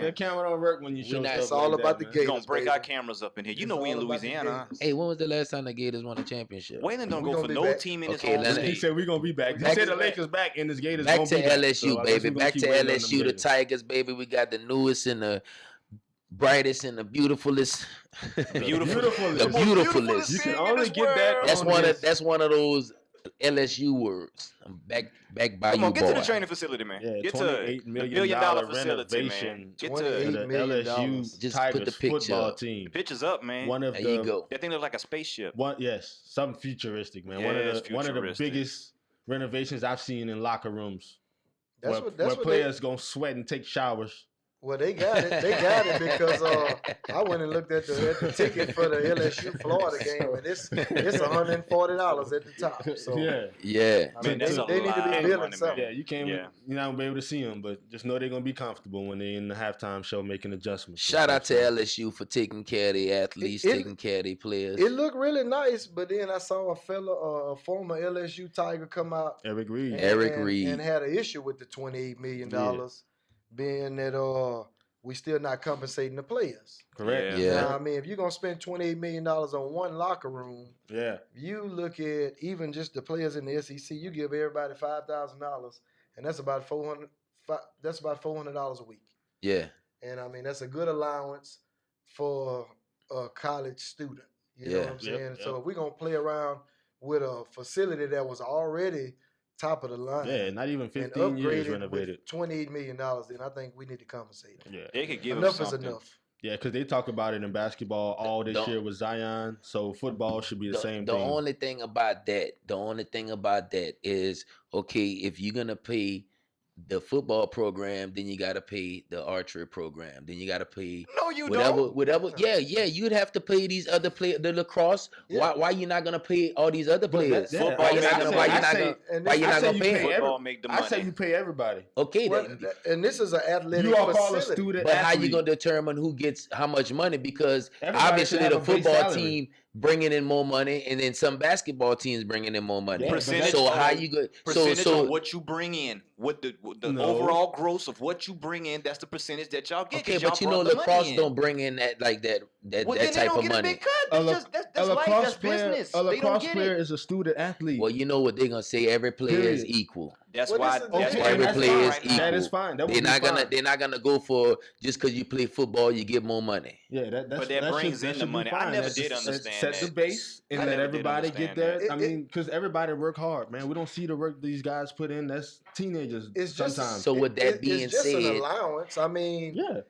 The camera don't work when you show stuff. It's all about the Gators. We're going to break our cameras up in here. You know we in Louisiana. Hey, when was the last time the Gators won a championship? Waylon don't go for no team in his home He state. said we're going to be back. He said the Lakers back and this Gators back going to to be back. LSU, baby. Back to LSU, the Tigers, baby. We got the newest and the brightest and the beautifulest. The beautifulest. You can only get that. That's one of those LSU words. I'm back by Come you, on, get to the boy. training facility, man. Yeah, Get to $28 the million $1 billion facility, man. Get to $28 million. LSU Just Tigers put the picture football up. team. pictures up, man. There you go. That thing looks like a spaceship. Something futuristic, man. Yeah, One of the futuristic. biggest renovations I've seen in locker rooms. That's where what players gonna sweat and take showers. Well, they got it. They got it because I went and looked at the ticket for the LSU Florida game, and it's $140 at the top. So yeah. I mean, Man, they need to be building Yeah, something. you're not gonna be able to see them, but just know they're gonna be comfortable when they're in the halftime show making adjustments. Shout out to LSU for taking care of the athletes, taking care of the players. It looked really nice, but then I saw a former LSU Tiger come out, Eric Reed, and had an issue with the $28 million. Being that we still not compensating the players. correct? Yeah. Now, I mean, if you're gonna spend $28 million on one locker room, Yeah. you look at even just the players in the SEC, you give everybody $5,000, and that's about $400 a week. Yeah. And I mean, that's a good allowance for a college student. You know what I'm saying? Yep. So if we're gonna play around with a facility that was already top of the line, Yeah, not even and 15 years upgraded renovated. with $28 million, then I think we need to compensate them. Yeah. They could give Enough them is something. enough. Yeah, because they talk about it in basketball all this year with Zion. So football should be the same The thing. only thing about that is, okay, if you're gonna pay the football program, then you got to pay the archery program, then you got to pay No, you whatever. Yeah, you'd have to pay these other players, the lacrosse. Yeah. Why you not gonna pay all these other players? Football Why you make not the gonna? money. Why you not gonna pay? Football make the money. I say you pay everybody. Okay, Well, then. and this is an athletic You all call a facility. student But how you athlete. gonna determine who gets how much money? Because Everybody obviously should have the a base football salary. team bringing in more money, and then some basketball teams bringing in more money. Yeah, Percentage so how on- you go? Percentage So on what you bring in, what the No. overall gross of what you bring in. That's the percentage that y'all get. okay, 'cause y'all but you brought know the money lacrosse in. don't bring in that Well, that then they type don't of get a money. big cut. That's life. That's business. A They don't lacrosse get player it. is a student athlete. Well, you know what they're gonna say. Every player is Period. equal. That's Well, why. this is- That's okay, why every that's player fine is right now. equal. That is fine. That would They're be not gonna fine. they're not gonna go for just because you play football you get more money. Yeah, But that that brings should in the be money. I fine. never That's did just understand set that. the base and I let never did everybody understand get there. that. I mean, because everybody work hard, man. We don't see the work these guys put in. That's teenagers It's just sometimes. So with that being it's just an said, allowance. I mean, Yeah.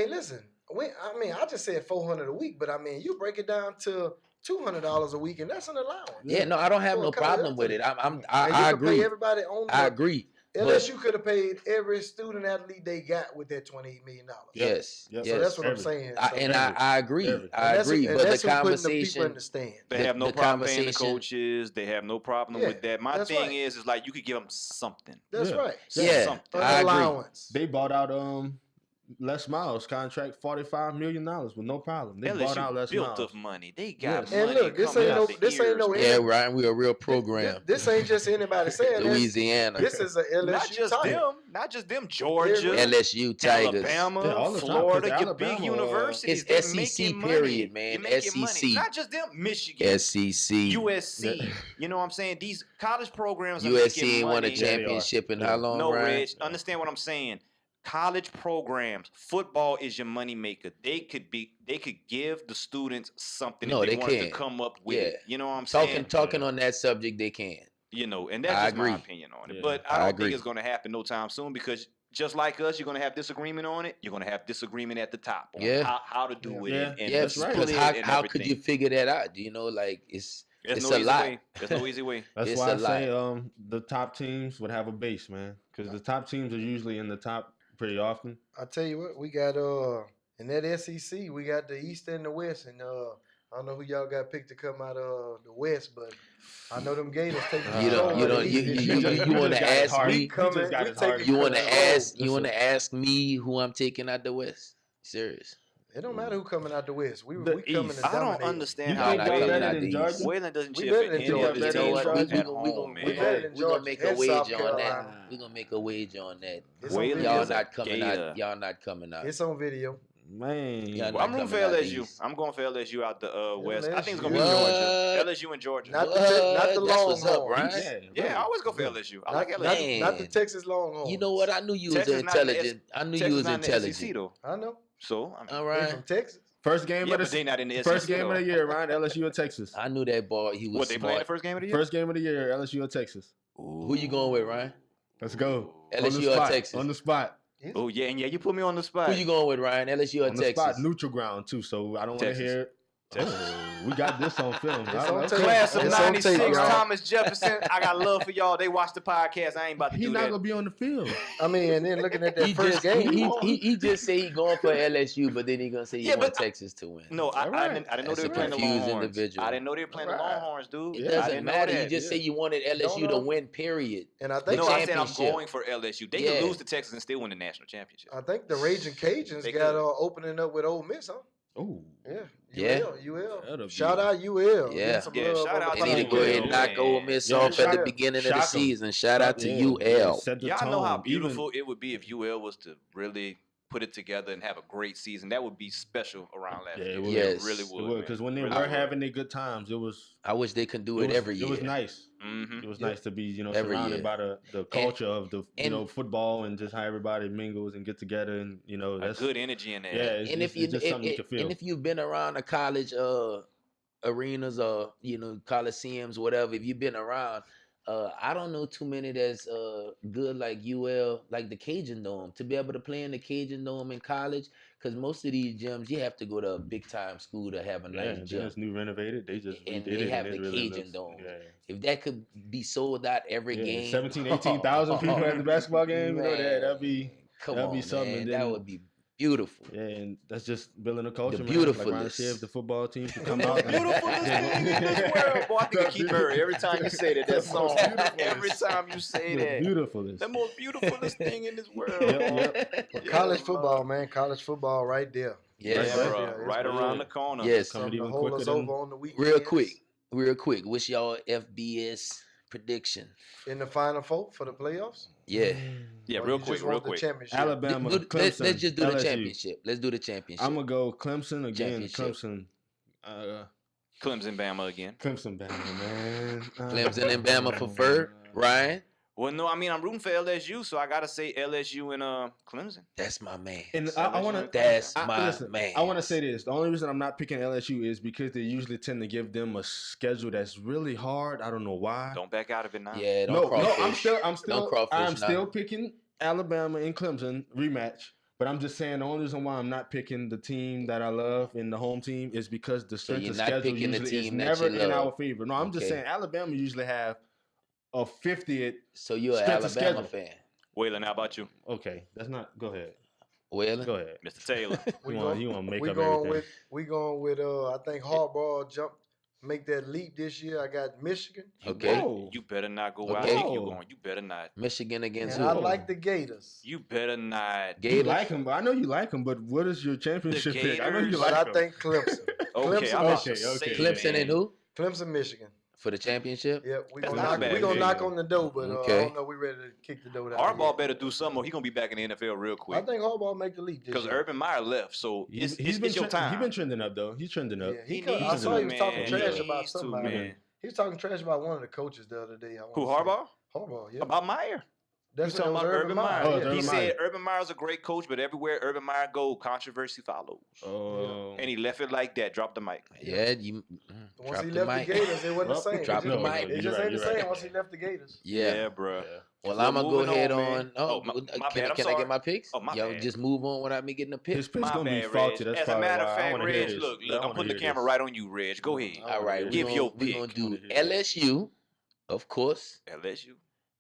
listen. I just said $400 a week, but I mean, you break it down to $200 a week, and that's an allowance. yeah, no, I don't have For no a college problem with it. athlete. I And you could agree. Pay everybody on I the- agree. Unless But you could have paid every student athlete they got with that $28 million. yes, Yep. yes. So that's what I'm Every- saying. I agree. Every. I agree. And But the that's who putting the people conversation, in the stand. They The- have no the problem paying the conversation- coaches. They have no problem Yeah, with that. My that's thing right. is like you could give them something. That's Yeah. right. Yeah, Something. I An agree. allowance. They bought out Les Miles contract $45 million with no problem. They bought out LSU Les built Miles. of money. They got Yes. money. And look, this coming ain't out no- the this ain't no ears, yeah, man. Ryan, we're a real program. This ain't just anybody saying this. Louisiana, This is a LSU Not just title. them. Georgia, LSU Tigers. Alabama, Yeah, all the time, 'cause Florida, your Alabama, big universities. It's they're SEC making period, money. man. They're making money. SEC. Not just them. Michigan, SEC. USC. Yeah. You know what I'm saying? These college programs are USC making ain't won a money. Yeah, they are. championship in Yeah. how long, No, Ryan? Reg, understand what I'm saying. College programs, football is your money maker. They could give the students something No, if they they wanted can. to come up with Yeah. it. You know what I'm saying? Talking on that subject, they can. You know, and that's I just my agree. opinion on it. Yeah. But I I don't agree. think it's going to happen no time soon because just like us, you're going to have disagreement on it. You're going to have disagreement at the top on Yeah. how to do it Yeah. and Yeah, that's right. split because it and how could you everything. figure that out? You know, like it's There's it's no a easy lot. way. There's no easy way. That's It's why a I say lot. the top teams would have a base, man, because the top teams are usually in the top pretty often. I tell you what, we got in that SEC, we got the East and the West, and I don't know who y'all got picked to come out of the West, but I know them Gators taking You control of the don't East this year. you want to ask me? He just got his heart. You want to ask? Listen. You want to ask me who I'm taking out the West? Serious? It don't matter who coming out the West. We The coming East. to I don't dominate. understand You No, how think not y'all coming better out than the Georgia? East. Wayland doesn't We cheer better for than any Georgia. of his You know teams what? at We home, gonna man. better than we gonna Georgia make a and wager South on that. Carolina. We gonna make a wager on that. It's on Wayland video. Y'all is a not coming Gator. out. Y'all not coming out. It's on video. Man, Yeah, Well, I'm rooting for coming out LSU. East. I'm going for LSU out the West. I think it's LSU. going to be What? Georgia. LSU and Georgia. Not the What? That's what's up, Longhorns. Ryan. Yeah, I always go for LSU. I like LSU. Man. Not the Texas Longhorns. You know what? I knew you was Texas not in the intelligent. I knew Texas you was not in the SEC, intelligent. though. I know. So, I mean, All They right. from Texas. First game yeah, of but the they not in the first SEC, game though. of the year, Ryan. LSU or Texas. I knew that ball. He was What, they playing the smart. first game of the year? First game of the year, LSU or Texas. Who you going with, Ryan? Let's go. LSU On the or spot. Texas? On the spot. Oh, yeah, and yeah, you put me on the spot. Who you going with, Ryan? LSU or On the spot. Texas? Neutral ground too. So I don't want to Texas. hear it. Oh, we got this on film. It's I on like tape. that. Class of It's on tape, 96, y'all. Thomas Jefferson. I got love for y'all. They watch the podcast. I ain't about to He's do not that. gonna be on the field. I mean, and then looking at that He first just game. he just say he going for LSU, but then he gonna say he Yeah, want but Texas to win. No, I Alright. didn't know That's they a were playing the confused Longhorns. individual. I didn't know they were playing the Alright. Longhorns, dude. It I doesn't didn't know matter. You that. just say you wanted LSU to know. win. Period. And I think No, I said I'm championship. going for LSU. They Yeah. can lose to Texas and still win the national championship. I think the Raging Cajuns They got could. opening up with Ole Miss, huh? Oh, Yeah. Yeah. UL. That'll be- Shout out UL. Yeah. Get some Yeah, love shout on out the They need to go UL, ahead and man. knock Ole Miss Yeah, off at the shout- beginning of shock the 'em. season. Shout out to Yeah, UL. set the Y'all know how tone. beautiful it would be if UL was to really put it together and have a great season. That would be special around Lafayette. Yeah, it would. Yes. It really It would. would, because when they Really were would. having their good times, it was I wish they could do it every year. It was nice. Mhm. It was Yeah. nice to be, Every surrounded year. by the culture of the and- football and just how everybody mingles and get together and A that's good energy in there. yeah. It's, And if it's just something you can feel. and if you've been around the college arenas or coliseums, whatever, if you've been around, I don't know too many that's good like UL, like the Cajun Dome, to be able to play in the Cajun Dome in college. Because most of these gyms, you have to go to a big time school to have a nice gym. It's new renovated. They just and redid they it. have And the it really Cajun looks, Dome. yeah. If that could be sold out every game, 17, 18,000 people at the basketball game, man, that'd be something. Man, And that then, would be beautiful. yeah, and that's just building a culture, The man. Like beautifulnest. Ron said, if the football team could The come most out. beautifulest thing in this world. Boy, I think of Keith Murray every time you say that. That song. Every time you say that. Beautifulest. The most beautifulest thing in this world. Yep. Yeah, College Lord. football, man. College football right there. Yes, Yeah, Right bro. there. It's Right right around there. the corner. Yes. Coming Something to even hold quicker us than- over on the weekends. Real quick. What's y'all FBS prediction? In the Final Four for the playoffs? Yeah. Yeah, Or real you quick, just real want the quick. championship? Alabama, Let's Clemson. just do the LSU. championship. Let's do the championship. I'm gonna go Clemson again. Championship. Clemson. Clemson, Bama again. Clemson, Bama, man. Clemson and Bama for third. Ryan? Well, no, I mean, I'm rooting for LSU, so I got to say LSU and Clemson. That's my man. And I want to. That's my man. I want to say this. The only reason I'm not picking LSU is because they usually tend to give them a schedule that's really hard. I don't know why. Don't back out of it now. Yeah, No, crawfish. I'm still Don't crawfish I'm now. still picking Alabama and Clemson rematch. But I'm just saying the only reason why I'm not picking the team that I love in the home team is because the strength you're of not schedule picking the usually is team that never you in love. our favor. No, I'm just Okay. saying Alabama usually have a 50th. So you're an strength of Alabama schedule. fan. Waylon, how about you? Okay, that's not. Go ahead. Well, Go ahead. Mr. Taylor. We You going, want to make we up going everything. with we going with I think Harbaugh make that leap this year. I got Michigan. Okay. Whoa. You better not go out. Okay. I think you going. You better not. Michigan against And who? I like the Gators. You better not. You Gators? like him, but I know you like him. But what is your championship pick? I know you Gators. like But him. I think Clemson. Okay, Clemson, I'm about to okay, say, okay. Clemson man. and who? Clemson, Michigan. For the championship? Yeah, we That's gonna not knock, bad, we gonna man. knock on the door, but I Okay. don't know. We ready to kick the door down. Harbaugh yet. better do something, or he gonna be back in the NFL real I quick. think Harbaugh make the leap this Because year. Urban Meyer left, so it's your time. He's been trending up though. He's trending up. Yeah, He I needs saw to, he was talking man. trash He about needs to, somebody. man. He was talking trash about one of the coaches the other day. Who, Harbaugh? Harbaugh, yeah. About Meyer. That's You talking what about it was Urban Meyer? Oh, yeah. it's He Urban said Meyer. Urban Meyer's a great coach, but everywhere Urban Meyer go, controversy follows. Oh, And he left it like that. Drop the mic. Yeah, you Once drop he the left mic. the Gators, it wasn't the same. Drop it the just, mic. It just ain't the same once he left the Gators. Yeah. bro. Well, Well, I'm gonna go moving ahead on, on. man. Oh, my can bad, I'm I sorry. get my picks? Oh, my Y'all bad. just move on without me getting a pick. his pick's My gonna be bad, faulty. Reg. That's As a probably matter why. of I fact, wanna hear Reg, this. look, I I'm wanna putting the hear camera this. right on you, Reg. Go ahead. All right, Give your we're pick. gonna do Wanna hear this. LSU, of course, LSU.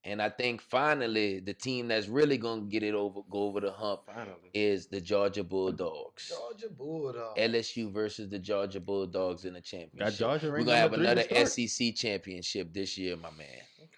and I think finally the team that's really gonna go over the hump Finally. is the Georgia Bulldogs. Georgia Bulldogs. LSU versus the Georgia Bulldogs in the championship. Got Georgia We're ranked gonna have number 3 to another start. SEC championship this year, my man.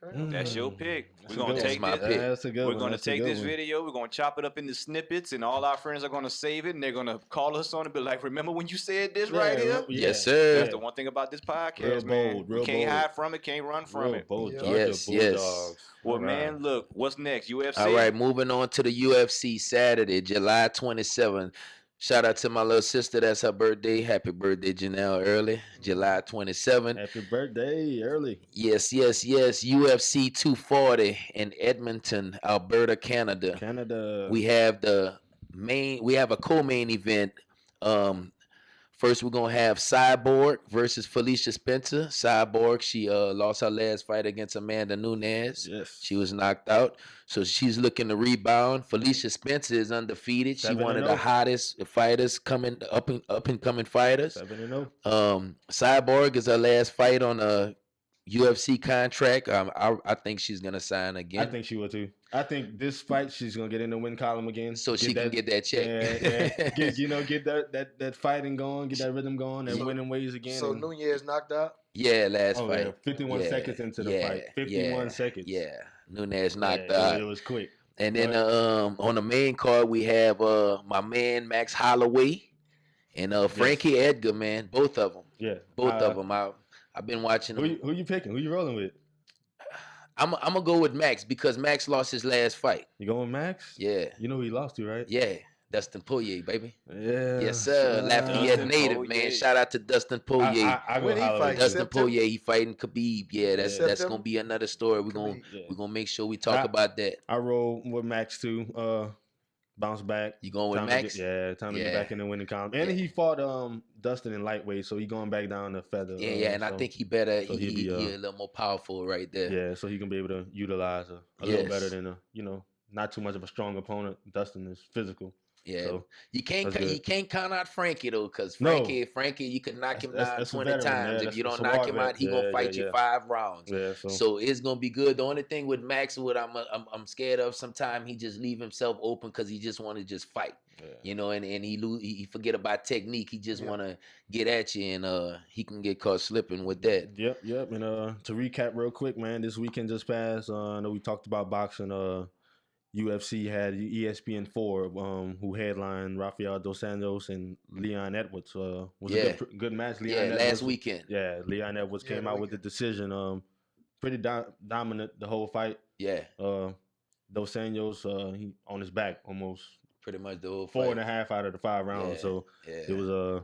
Okay. That's your pick. That's We're a gonna good take one. this. That's my pick. That's a good We're one. gonna That's a take good this one. video. We're gonna chop it up into snippets, and all our friends are gonna save it, and they're gonna call us on it. Be like, "Remember when you said this right here?" Yes, sir. That's the one thing about this podcast, Real man. bold, We real can't bold. hide from it. Can't run from Real it. bold Yeah. Georgia Yes, Bulldogs. Well, All right. man, look, what's next? UFC. All right, moving on to the UFC Saturday, July 27th. Shout out to my little sister. That's her birthday. Happy birthday, Janelle, early. July 27th. Happy birthday, early. Yes. UFC 240 in Edmonton, Alberta, Canada. Canada. We have a co-main event. First we're gonna have Cyborg versus Felicia Spencer. Cyborg, she lost her last fight against Amanda Nunes. Yes. She was knocked out, so she's looking to rebound. Felicia Spencer is undefeated. She one of the 7-0. hottest fighters coming up and coming fighters. 7-0. Cyborg is her last fight on a UFC contract. I think she's gonna sign again. I think she will too. I think this fight she's gonna get in the win column again, so she can get that check. Yeah. Get that fighting going, get that rhythm going, and winning ways again. So and, Nunez knocked out. Yeah, last oh, fight. yeah, 51 Yeah, seconds into the yeah, fight. 51 yeah, seconds. Yeah, Nunes knocked Yeah, out. It was quick. And then on the main card we have my man Max Holloway and Frankie Edgar, man. Both of them. Yeah. Both of them. I've been watching them. Who you picking? Who you rolling with? I'm gonna go with Max because Max lost his last fight. You going Max? Yeah. You know who he lost to, right? Yeah. Dustin Poirier, baby. Yeah. Yes, sir. Lafayette Dustin native, Poirier. man. Shout out to Dustin Poirier. I go When he Holloway. fight, Dustin September? Poirier, he fighting Khabib. Yeah, that's September? gonna be another story. We're gonna Khabib. Yeah. make sure we talk about that. I roll with Max too. bounce back. You going with Time Max? to get back in the winning column. And he fought Dustin in lightweight, so he going back down to feather. And I think he better. So he a little more powerful right there. Yeah, so he can be able to utilize a little better than not too much of a strong opponent. Dustin is physical. Yeah, so you can't count out Frankie though, because Frankie, you can knock him down 20 times. If you don't knock him out, he gonna fight you 5 rounds. Yeah, so it's gonna be good. The only thing with Max, what I'm scared of, sometimes he just leave himself open because he just want to just fight. Yeah. And he forget about technique. He just want to get at you, and he can get caught slipping with that. Yep. And to recap real quick, man, this weekend just passed. I know we talked about boxing. UFC had ESPN4, who headlined Rafael Dos Anjos and Leon Edwards. Was a good match. Edwards, last weekend. Yeah, Leon Edwards came out with the decision. Pretty dominant the whole fight. Yeah. Dos Anjos, he on his back almost. Pretty much the whole fight. 4.5 out of the 5 rounds. Yeah. So it was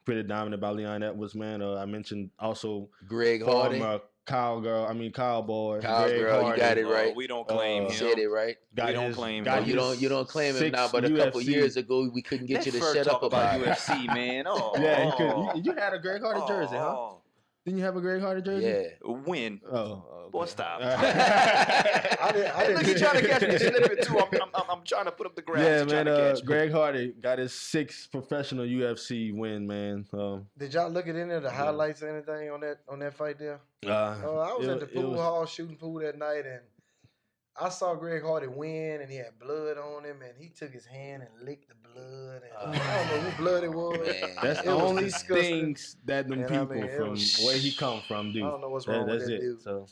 pretty dominant by Leon Edwards, man. I mentioned also Greg Hardy. Cowboy. Cowgirl, you got it right. We don't claim him. You said it right. We don't claim him. You don't claim him now, but a couple years ago we couldn't get you to shut up about UFC, man. Oh, yeah, you had a Greg Hardy jersey, huh? Didn't you have a Greg Hardy jersey? Yeah. When? Oh, okay. Boy, stop. I Look, he's trying to catch me a little bit too. I'm trying to put up the graph. Yeah, man. Greg Hardy got his 6th professional UFC win, man. Did y'all look at any of the highlights or anything on that fight there? I was at the pool hall shooting pool that night, and I saw Greg Hardy win, and he had blood on him, and he took his hand and licked the blood. And I don't know who blood it was. Man. That's the only things that them people from where he come from do. I don't know what's wrong with that dude. So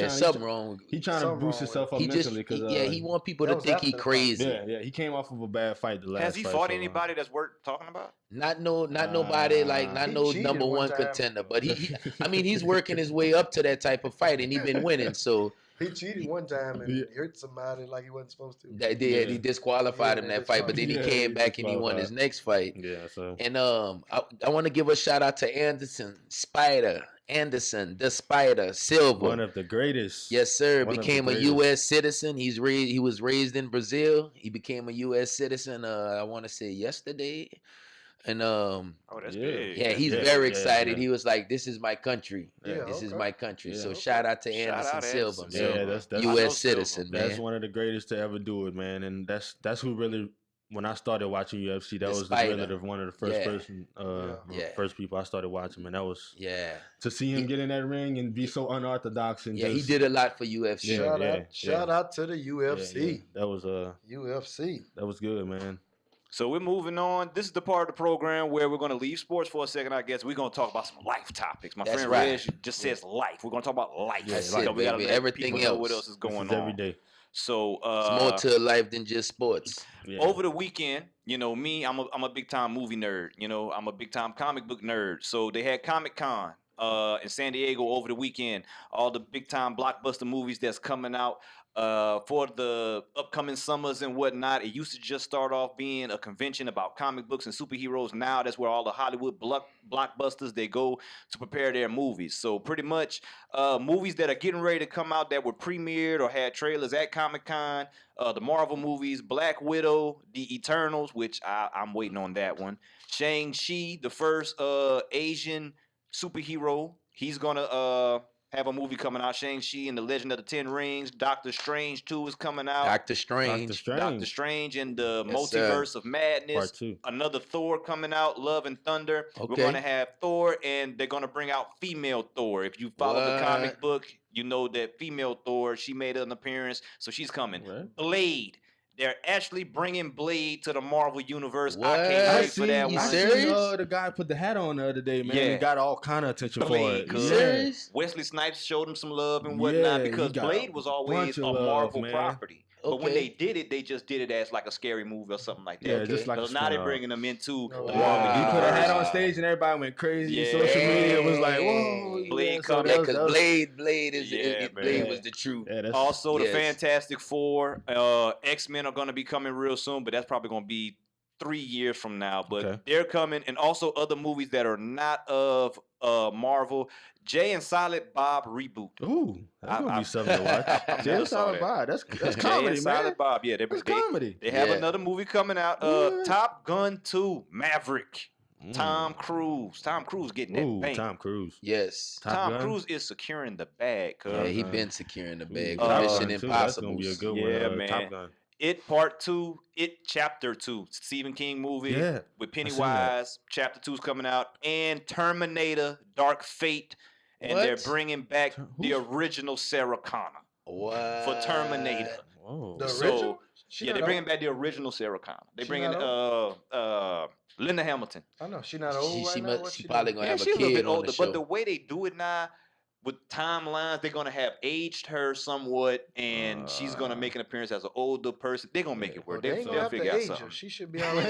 something wrong. He trying to boost himself up mentally because he want people to think he crazy. Yeah. He came off of a bad fight the last. Has he fought anybody that's worth talking about? Not nobody not no number one contender, but he's working his way up to that type of fight, and he been winning. So. He cheated one time and hurt somebody like he wasn't supposed to. He disqualified him that fight, but then he came back and he won his next fight. Yeah, so. And I want to give a shout out to Anderson the Spider Silva. One of the greatest. Yes, sir. Became a U.S. citizen. He was raised in Brazil. He became a U.S. citizen. I want to say yesterday. And that's big. Yeah, he's very excited. He was like, "This is my country. Yeah, this is okay. my country." So shout out to Anderson Silva, that's U.S. citizen, man. That's one of the greatest to ever do it, man. And that's who really. When I started watching UFC, that was really one of the first first people I started watching, and that was to see him get in that ring and be so unorthodox and he did a lot for UFC. Shout out to the UFC. That was UFC. That was good, man. So we're moving on. This is the part of the program where we're going to leave sports for a second, I guess. We're going to talk about some life topics. My friend Reg just says life. We're going to talk about life. That's it, we got to let everything people know what else is going on. Every day. So it's more to life than just sports. Yeah. Over the weekend, me, I'm a big time movie nerd. I'm a big time comic book nerd. So they had Comic-Con in San Diego over the weekend. All the big time blockbuster movies that's coming out for the upcoming summers and whatnot. It used to just start off being a convention about comic books and superheroes. Now that's where all the Hollywood blockbusters, they go to prepare their movies. So pretty much movies that are getting ready to come out that were premiered or had trailers at Comic-Con, the Marvel movies, Black Widow, The Eternals, which I'm waiting on that one. Shang-Chi, the first Asian superhero. He's going to have a movie coming out. Shang-Chi and the Legend of the Ten Rings. Doctor Strange 2 is coming out. Doctor Strange and the Multiverse of Madness. Part 2. Another Thor coming out, Love and Thunder. Okay. We're going to have Thor, and they're going to bring out female Thor. If you follow the comic book, you know that female Thor, she made an appearance, so she's coming. What? Blade. They're actually bringing Blade to the Marvel Universe. What? I can't wait for that one. You serious? The guy put the hat on the other day, man. Yeah. He got all kind of attention Blade, for it. You serious? Wesley Snipes showed him some love and whatnot because Blade was always a Marvel property. But when they did it, they just did it as like a scary movie or something like that. Yeah, just like so now they're bringing them into the Marvel He put a hat on Universe. stage and everybody went crazy. Yeah. Social media was like, whoa. Blade so coming. Because Blade Blade was the truth. Yeah, Also, the Fantastic Four, X-Men are going to be coming real soon, but that's probably going to be 3 years from now, but Okay. they're coming, and also other movies that are not of Marvel. Jay and Silent Bob reboot. Ooh, that's gonna I- be something to watch. I Jay never and saw Silent that. Bob. That's Jay comedy, and man. Silent Bob. Yeah, That's comedy. they have Yeah. another movie coming out. What? Top Gun 2, Maverick. Tom Cruise. Tom Cruise getting that Ooh, bank. Tom Cruise. Yes. Tom Gun? Cruise is securing the bag. Cuz. Yeah, he Gun. been securing the bag. Ooh, Top Mission Gun too. That's Impossible. gonna be a good Yeah, one. man. Top Gun. It Part 2, It Chapter 2, Stephen King movie Yeah, with seen that. Pennywise. Chapter 2 is coming out, and Terminator: Dark Fate, and they're What? bringing back the Who's- original Sarah Connor What? for Terminator. Whoa. The So, original? She yeah, not they're bringing old? back the original Sarah Connor. They She bringing not Linda Hamilton. I know she not old She, right she, now. must, What she she probably doing? gonna Yeah, have a she's a little kid bit on older, the but show. the way they do it now with timelines, they're gonna have aged her somewhat, and she's gonna make an appearance as an older person. They're gonna make it work. They ain't gonna They'll have to figure out age her. something. She should be all right.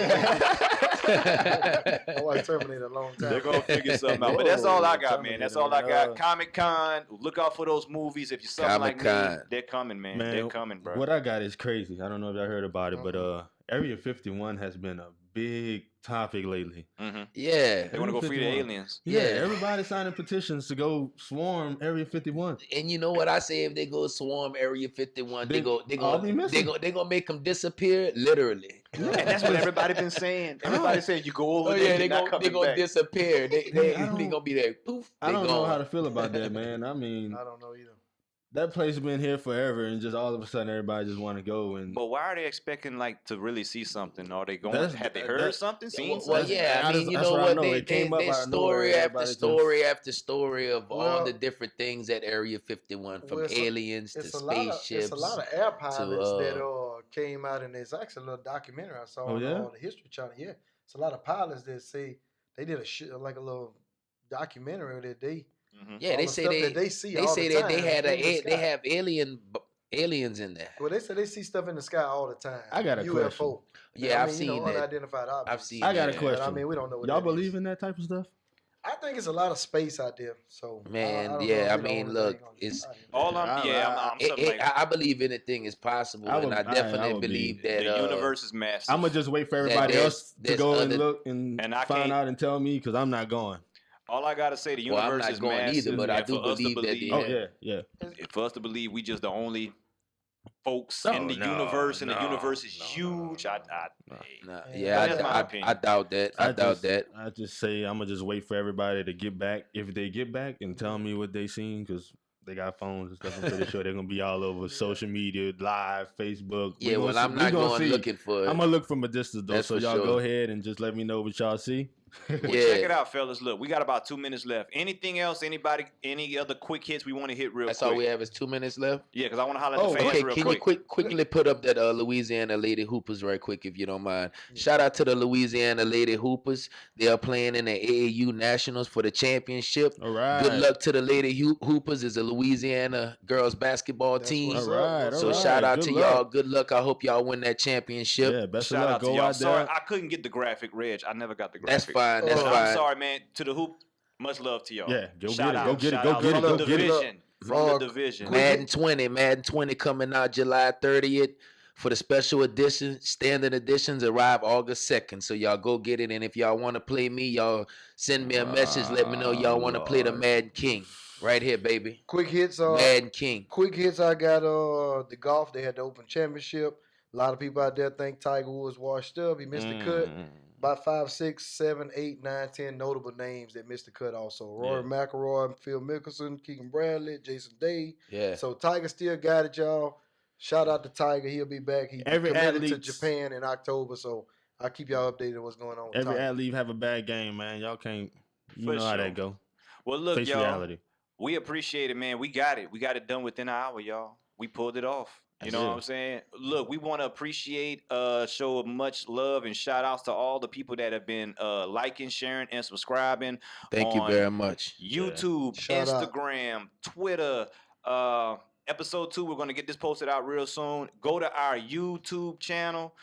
I watched Terminator a long time. They're gonna figure something out. But that's all I got, man. That's all I Terminator. got. Comic-Con. Look out for those movies. If you're something like me, Comic-Con. they're coming, man. Man, They're coming, bro. What I got is crazy. I don't know if y'all heard about it, but Mhm. Area 51 has been a big topic lately. Mm-hmm. Yeah. They want to go free the 51. aliens. Yeah, Yeah. everybody signing petitions to go swarm Area 51. And you know what I say? If they go swarm Area 51, they All be go missing. they gonna make them disappear literally. And that's what everybody been saying. Everybody saying you go over Oh there, yeah, you're they not gonna coming back. disappear. They I don't- gonna be there. Poof. I They don't know gone. how to feel about that, man. I mean, I don't know either. that place has been here forever, and just all of a sudden, everybody just want to go. And But why are they expecting like to really see something? Are they going? That's- Have they heard that- something? Seen Well, something? yeah, I That's- mean, you that's know what I what? know. They It came up they out of story nowhere. after Everybody just- story after story of all Well, the different things at Area 51, from well, it's a- aliens to It's a lot of spaceships. air pilots that uh, came out, and there's actually a little documentary I saw Oh, on yeah? the History Channel. Yeah, it's a lot of pilots that say they did like a little documentary that they Mhm. Yeah, all they the say stuff they that they see they all say the that they time had in the they sky. have aliens in there. Well, they say they see stuff in the sky all the time. I got a UFO. Yeah, I've you seen know, that. unidentified objects. I've seen I got a that. question. But, I mean, we don't know what Y'all that is. believe in that type of stuff? I think it's a lot of space out there. So Man, I don't know yeah, if I we the mean, only look, thing on it's- out here. All I'm something like I believe anything is possible, I would- and I I definitely would be- believe the that universe is massive. I'm gonna just wait for everybody there's- else to there's go and other- look and And I find can't- out and tell me because I'm not going. All I gotta say, the Well, universe I'm not is going massive. either, but I and do for us to believe that they Oh have- yeah. For us to believe we just the only folks No, in the no, universe, and the no, universe is no, huge. no, I no. Nah, Yeah, yeah, that's my I opinion. doubt that. I doubt that. I just say I'm gonna just wait for everybody to get back if they get back and tell me what they seen because they got phones and stuff. I'm pretty sure they're gonna be all over social media, live, Facebook. We Yeah, gonna well, see- I'm we not gonna going see. looking for it. I'm gonna look from a distance though, That's so for y'all sure. go ahead and just let me know what y'all see. Well, Yeah. check it out, fellas. Look, we got about 2 minutes left. Anything else? Anybody? Any other quick hits we want to hit real That's quick? all we have is 2 minutes left. Yeah, because I want to holler at Oh, the fans Okay, real can quick. you quickly put up that Louisiana Lady Hoopers right quick if you don't mind? Shout out to the Louisiana Lady Hoopers. They are playing in the AAU Nationals for the championship. All right. Good luck to the Lady Hoopers. Is a Louisiana girls basketball That's team. what's All up. right, What's So all up? shout out Good to luck. y'all. Good luck. I hope y'all win that championship. Yeah, best Shout of luck. out to Go y'all. out Sorry, there. I couldn't get the graphic, Reg. I never got the graphic. That's fine. That's Oh, I'm fine. sorry, man. To the hoop, much love to y'all. Yeah, go Shout get it, out, go get it, shout go out get from it, the go get it. division. From the division. Madden 20 coming out July 30th. For the special edition, standard editions arrive August 2nd. So y'all go get it. And if y'all want to play me, y'all send me a message. Let me know y'all want to play the Lord. Madden King. Right here, baby. Quick hits. Madden King. Quick hits. I got the golf. They had the Open Championship. A lot of people out there think Tiger Woods washed up. He missed the cut. About 5, 6, 7, 8, 9, 10 notable names that missed the cut also. Rory McIlroy, Phil Mickelson, Keegan Bradley, Jason Day. Yeah. So Tiger still got it, y'all. Shout out to Tiger. He'll be back. He Every committed to athlete's- Japan in October. So I'll keep y'all updated on what's going on with Every Tiger. athlete have a bad game, man. Y'all can't. You For know how sure. that go. Well, look, Face y'all. reality. We appreciate it, man. We got it. We got it done within an hour, y'all. We pulled it off. You That's know it. what I'm saying? Look, we want to appreciate, show much love and shout outs to all the people that have been liking, sharing, and subscribing. Thank you on very much. YouTube, Shout out. Instagram, Twitter. Episode 2, we're going to get this posted out real soon. Go to our YouTube channel.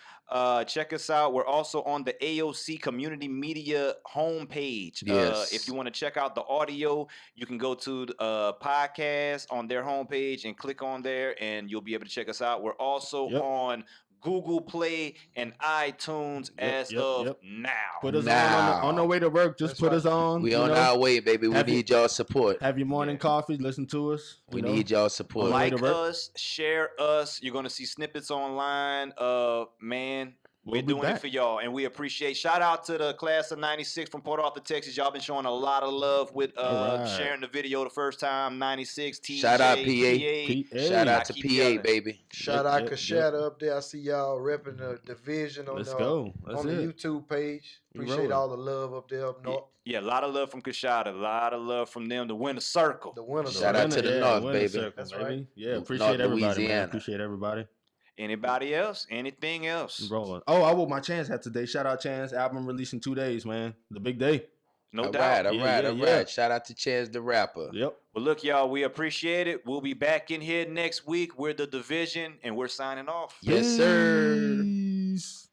Check us out. We're also on the AOC Community Media homepage. Yes. If you want to check out the audio, you can go to the podcast on their homepage and click on there, and you'll be able to check us out. We're also Yep. on Google Play, and iTunes as of now. Put us on the way to work. Just put us on. We on our way, baby. We need y'all support. Have your morning coffee. Listen to us. We need y'all support. Like us, share us. You're gonna see snippets online. Man. We're doing it for y'all, and we appreciate. Shout out to the class of '96 from Port Arthur, Texas. Y'all been showing a lot of love with sharing the video the first time. '96 TJ. Shout out PA. Shout out to PA, baby. Shout out Kashada up there. I see y'all repping the division on the YouTube page. Appreciate all the love up there up north. Yeah, a lot of love from Kashada. A lot of love from them. The winner circle. The winner. Shout out to the north, baby. Circle, that's baby. right. Yeah, appreciate everybody. Louisiana. Appreciate everybody. Anybody else? Anything else? Rolling. Oh, I wore my Chance hat today. Shout out Chance. Album released in 2 days, man. The big day. No doubt. All right. Shout out to Chance the rapper. Yep. Well, look, y'all, we appreciate it. We'll be back in here next week. We're the Division, and we're signing off. Yes, sir. Peace.